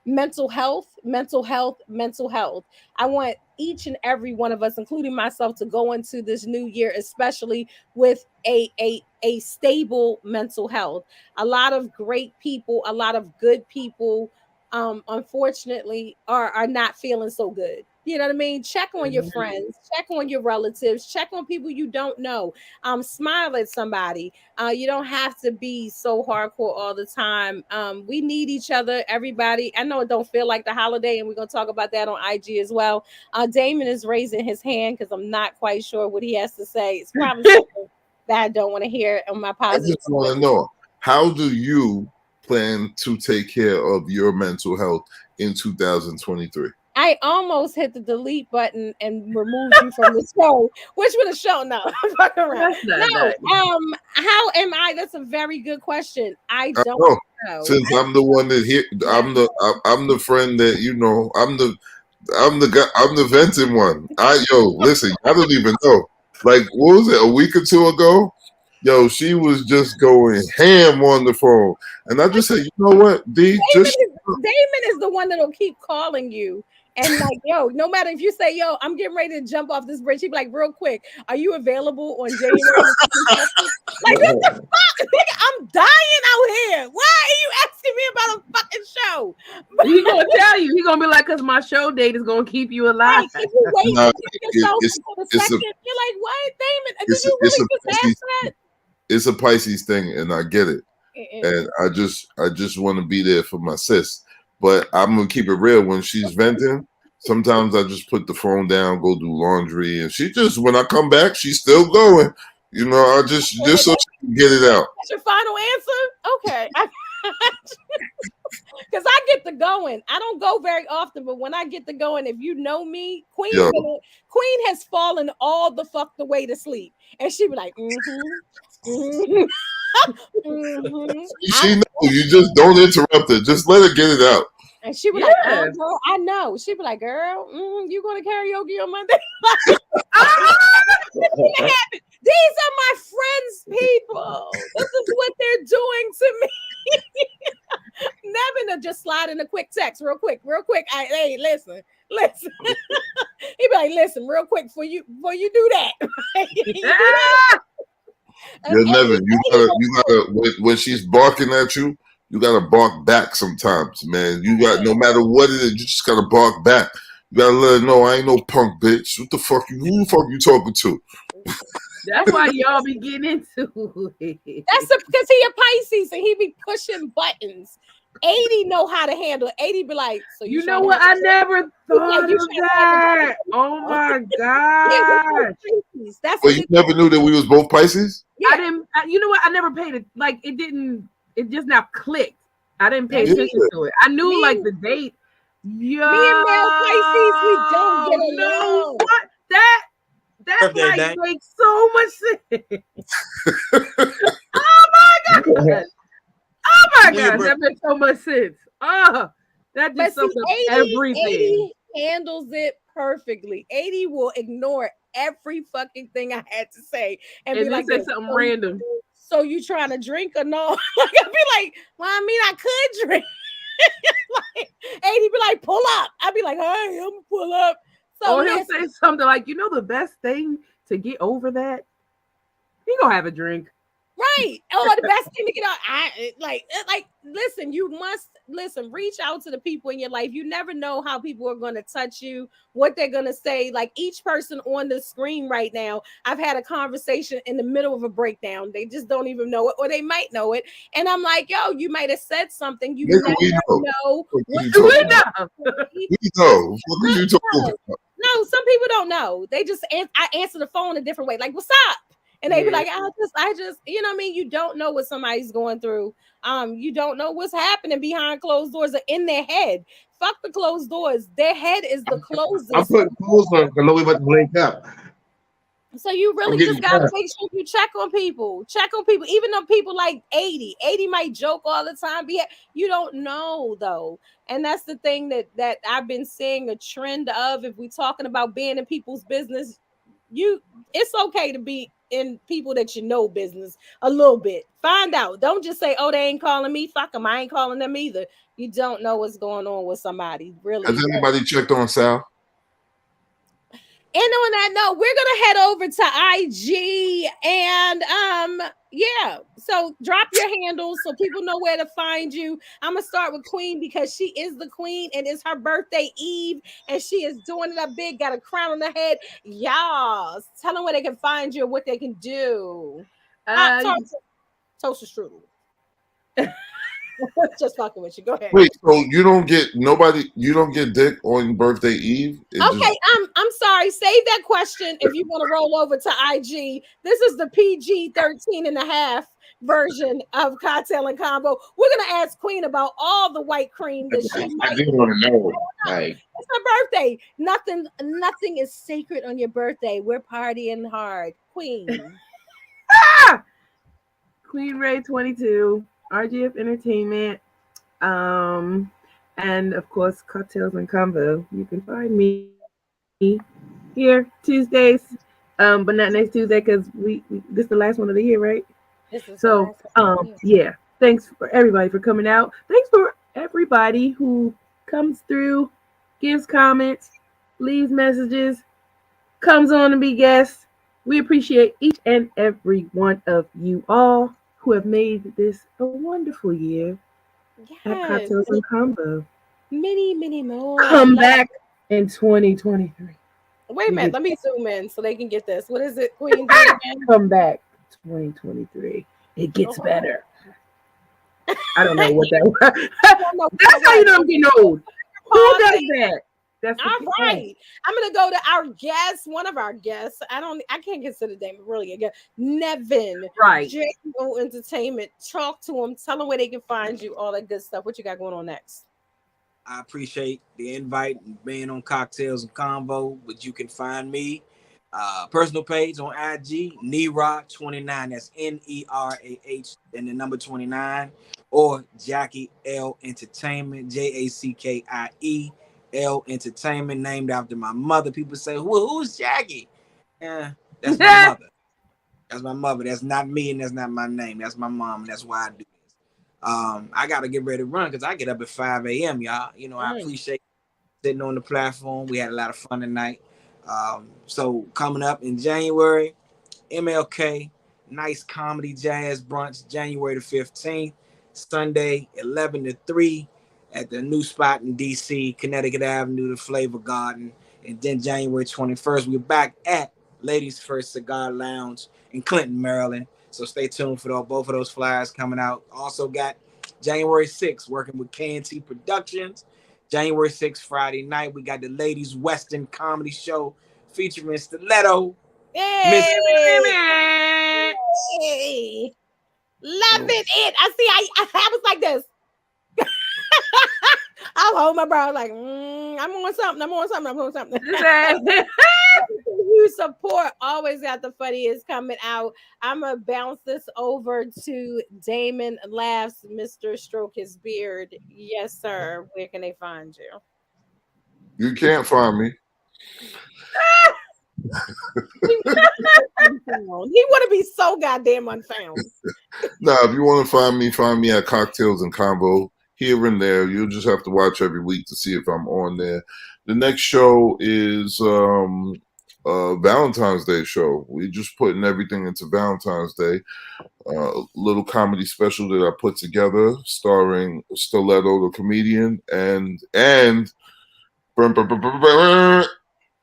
mental health, mental health, mental health. I want each and every one of us, including myself, to go into this new year, especially with a stable mental health. A lot of great people, a lot of good people, unfortunately, are not feeling so good. You know what I mean? Check on your friends, check on your relatives, check on people you don't know. Smile at somebody. You don't have to be so hardcore all the time. We need each other, everybody. I know it don't feel like the holiday, and we're gonna talk about that on IG as well. Damon is raising his hand because I'm not quite sure what he has to say. It's probably something that I don't want to hear on my I positive. just want to know, how do you plan to take care of your mental health in 2023? I almost hit the delete button and removed you from the show, which would have shown no. Fuck around. No, how am I? That's a very good question. I don't know. Since I'm the one that here, I'm the friend that I'm the guy, I'm the venting one. Listen, I don't even know. Like, what was it, a week or two ago? Yo, she was just going ham on the phone, and I just said, you know what, D, Damon is the one that'll keep calling you. And like, yo, no matter if you say, yo, I'm getting ready to jump off this bridge, he'd be like, real quick, are you available on January? Like, what the fuck? I'm dying out here. Why are you asking me about a fucking show? He's gonna tell you. He's gonna be like, because my show date is gonna keep you alive. Like, if you wait yourself for the second, you're like, what, Damon? Did you really just ask that? It's a Pisces thing, and I get it. And I just want to be there for my sis. But I'm gonna keep it real. When she's venting, sometimes I just put the phone down, go do laundry, and when I come back, she's still going. I just so she can get it out. That's your final answer? Okay. Because I get the going. I don't go very often, but when I get the going, if you know me, Queen has fallen all the fuck the way to sleep. And she be like, She knows. You just don't interrupt her. Just let her get it out. And she be like, oh, girl, I know. She be like, girl, you going to karaoke on Monday? These are my friends, people. This is what they're doing to me. Nevin will just slide in a quick text real quick. Hey, listen. He be like, listen, real quick before you do that. Nevin, you gotta when she's barking at you, you gotta bark back sometimes, man. You got, no matter what it is, you just gotta bark back. You gotta let her know I ain't no punk bitch. What the fuck who the fuck you talking to? That's why y'all be getting into it. Because he a Pisces and he be pushing buttons. 80 know how to handle it. 80 be like, so you know what? I never thought of that. Oh my god! That's you never knew that we was both Pisces? Yeah. I didn't. You know what? I never paid it. Like, it didn't. It just now clicked. I didn't pay attention to it. I knew like the date. Yeah. Me and male Pisces, we don't get along. What? That like makes so much sense. Oh my god. Oh my gosh, that makes so much sense. Oh, that just sums up everything. 80 handles it perfectly. 80 will ignore every fucking thing I had to say and be like, say something random. So you trying to drink or no? Like, I'd be like, well, I mean, I could drink. Like, 80 be like, pull up. I'd be like, hey, I'm gonna pull up. So he'll say something like, the best thing to get over that, he gonna have a drink. Right. Oh, the best thing to get out. Listen, you must listen, reach out to the people in your life. You never know how people are going to touch you, what they're going to say. Like each person on the screen right now, I've had a conversation in the middle of a breakdown. They just don't even know it, or they might know it. And I'm like, yo, you might have said something. You Nigga, never we know. know What what you We talking about? know. We know. What are you talking about? No, some people don't know. They just I answer the phone a different way. Like, what's up? And they be like, I just, you know what I mean? You don't know what somebody's going through. You don't know what's happening behind closed doors or in their head. Fuck the closed doors. Their head is the I'm closest. putting clothes on because I know we about to link up. So you I'm really getting just gotta dressed. make sure you check on people. Check on people, even though people like 80. 80 might joke all the time. You don't know though. And that's the thing that I've been seeing a trend of. If we're talking about being in people's business, it's okay to be in people that you know business a little bit. Find out. Don't just say, oh, they ain't calling me. Fuck them. I ain't calling them either. You don't know what's going on with somebody. Really. Has anybody checked on Sal? And on that note, we're gonna head over to IG and yeah. So drop your handles so people know where to find you. I'm gonna start with Queen because she is the queen and it's her birthday eve and she is doing it up big, got a crown on her head. Y'all, tell them where they can find you and what they can do. Toaster strudel. Just fucking with you. Go ahead. Wait, so you don't get dick on birthday eve? Okay, I'm sorry. Save that question if you want to roll over to IG. This is the PG 13 and a half version of Cocktail and Convo. We're gonna ask Queen about all the white cream that she might. I do want to know. Like, it's her birthday. Nothing is sacred on your birthday. We're partying hard. Queen. Queen Ray 22, RGF Entertainment, and of course Kocktailz Konvo. You can find me here Tuesdays, but not next Tuesday because we this is the last one of the year, right? So yeah. Thanks for everybody for coming out. Thanks for everybody who comes through, gives comments, leaves messages, comes on to be guests. We appreciate each and every one of you all who have made this a wonderful year at Kocktailz Konvo. Many more. Come back in 2023. Wait a minute, let me zoom in so they can get this. What is it, Queen? Come back 2023. It gets better. I don't know what that was. That's how you know I'm getting old. Who does that? That's all right. I'm gonna go to our guest, one of our guests. I can't consider Damon really again. Nevin, right? JO Entertainment. Talk to him. Tell them where they can find you. All that good stuff. What you got going on next? I appreciate the invite and being on Kocktailz Konvo, but you can find me personal page on IG, Nerah29. That's NERAH and the number 29, or Jackie L Entertainment, JACKIE. L Entertainment, named after my mother. People say, who's Jackie? Yeah, that's my mother. That's my mother. That's not me, and that's not my name. That's my mom, and that's why I do this. I gotta get ready to run because I get up at 5 a.m. Y'all. You know, I appreciate sitting on the platform. We had a lot of fun tonight. So coming up in January, MLK, nice comedy jazz brunch, January the 15th, Sunday, 11 to 3. At the new spot in DC, Connecticut Avenue, the Flavor Garden. And then January 21st, we're back at Ladies First Cigar Lounge in Clinton, Maryland. So stay tuned for both of those flyers coming out. Also got January 6th, working with K&T Productions. January 6th, Friday night, we got the Ladies Western Comedy Show featuring Stiletto. Hey! Loving it. I see. I was like this. I'll hold my brow like, I'm on something. You support always got the funniest coming out. I'm gonna bounce this over to Damon Laughs, Mr. Stroke His Beard. Yes, sir. Where can they find you? You can't find me. He want to be so goddamn unfound. Nah, if you want to find me at Kocktailz Konvo. Here and there. You'll just have to watch every week to see if I'm on there. The next show is Valentine's Day show. We just putting everything into Valentine's Day. Little comedy special that I put together, starring Stiletto the comedian and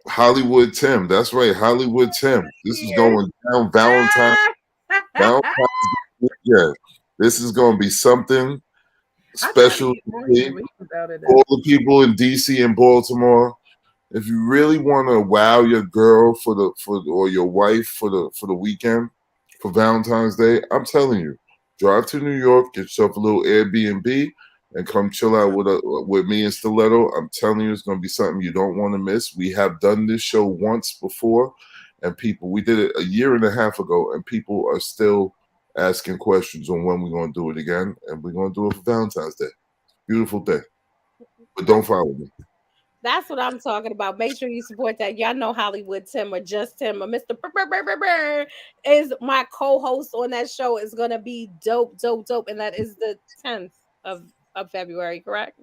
Hollywood Tim. That's right, Hollywood Tim. This is going down Valentine's weekend. This is going to be something special for all the people in DC and Baltimore. If you really want to wow your girl or your wife for the weekend for Valentine's Day, I'm telling you, drive to New York, get yourself a little Airbnb, and come chill out with me and Stiletto. I'm telling you, it's going to be something you don't want to miss. We have done this show once before, and we did it a year and a half ago, and people are still asking questions on when we're going to do it again, and we're going to do it for Valentine's Day. Beautiful day. But don't follow me. That's what I'm talking about. Make sure you support that. Y'all know Hollywood Tim or just Tim or Mr. Is my co-host on that show. Is going to be dope. And that is the 10th of February, correct?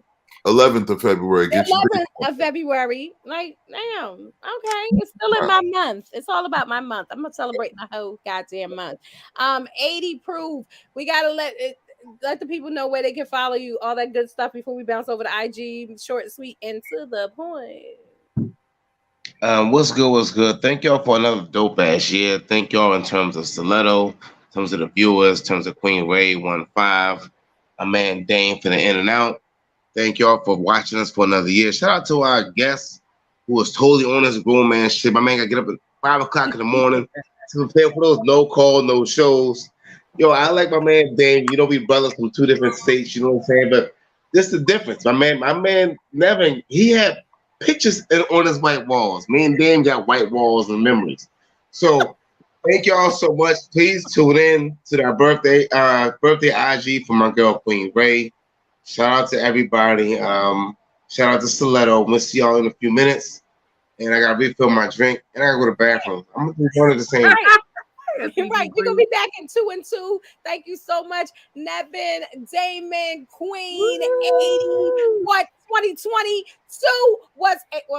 11th of February. 11th of February. Like, damn. Okay. It's still in my month. It's all about my month. I'm going to celebrate the whole goddamn month. 80 proof. We got to let the people know where they can follow you, all that good stuff before we bounce over to IG. Short, sweet, and to the point. What's good? Thank y'all for another dope ass year. Thank y'all in terms of Stiletto, in terms of the viewers, in terms of Queen Ray 15, my man Dane for the in and out. Thank y'all for watching us for another year. Shout out to our guest who was totally on his grown man shit. My man got to get up at 5 o'clock in the morning to prepare for those no call, no shows. Yo, I like my man Dane. You know, we brothers from 2 different states, you know what I'm saying? But this is the difference. My man Nevin, he had pictures on his white walls. Me and Dame got white walls and memories. So thank y'all so much. Please tune in to our birthday IG for my girl Queen Ray. Shout out to everybody. Shout out to Stiletto. We'll see y'all in a few minutes. And I gotta refill my drink and I gotta go to the bathroom. I'm gonna do one of the same. Right, we're gonna be back in 2 and 2. Thank you so much, Nevin, Damon, Queen, 80. What 2022 was 2022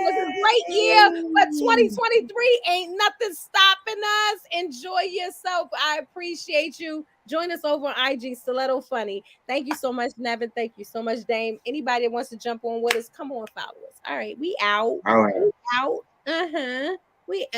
was a great year, but 2023 ain't nothing stopping us. Enjoy yourself. I appreciate you. Join us over on IG, Stiletto Funny. Thank you so much, Nevin. Thank you so much, Dame. Anybody that wants to jump on with us, come on, follow us. All right, we out. All right. We out. We out.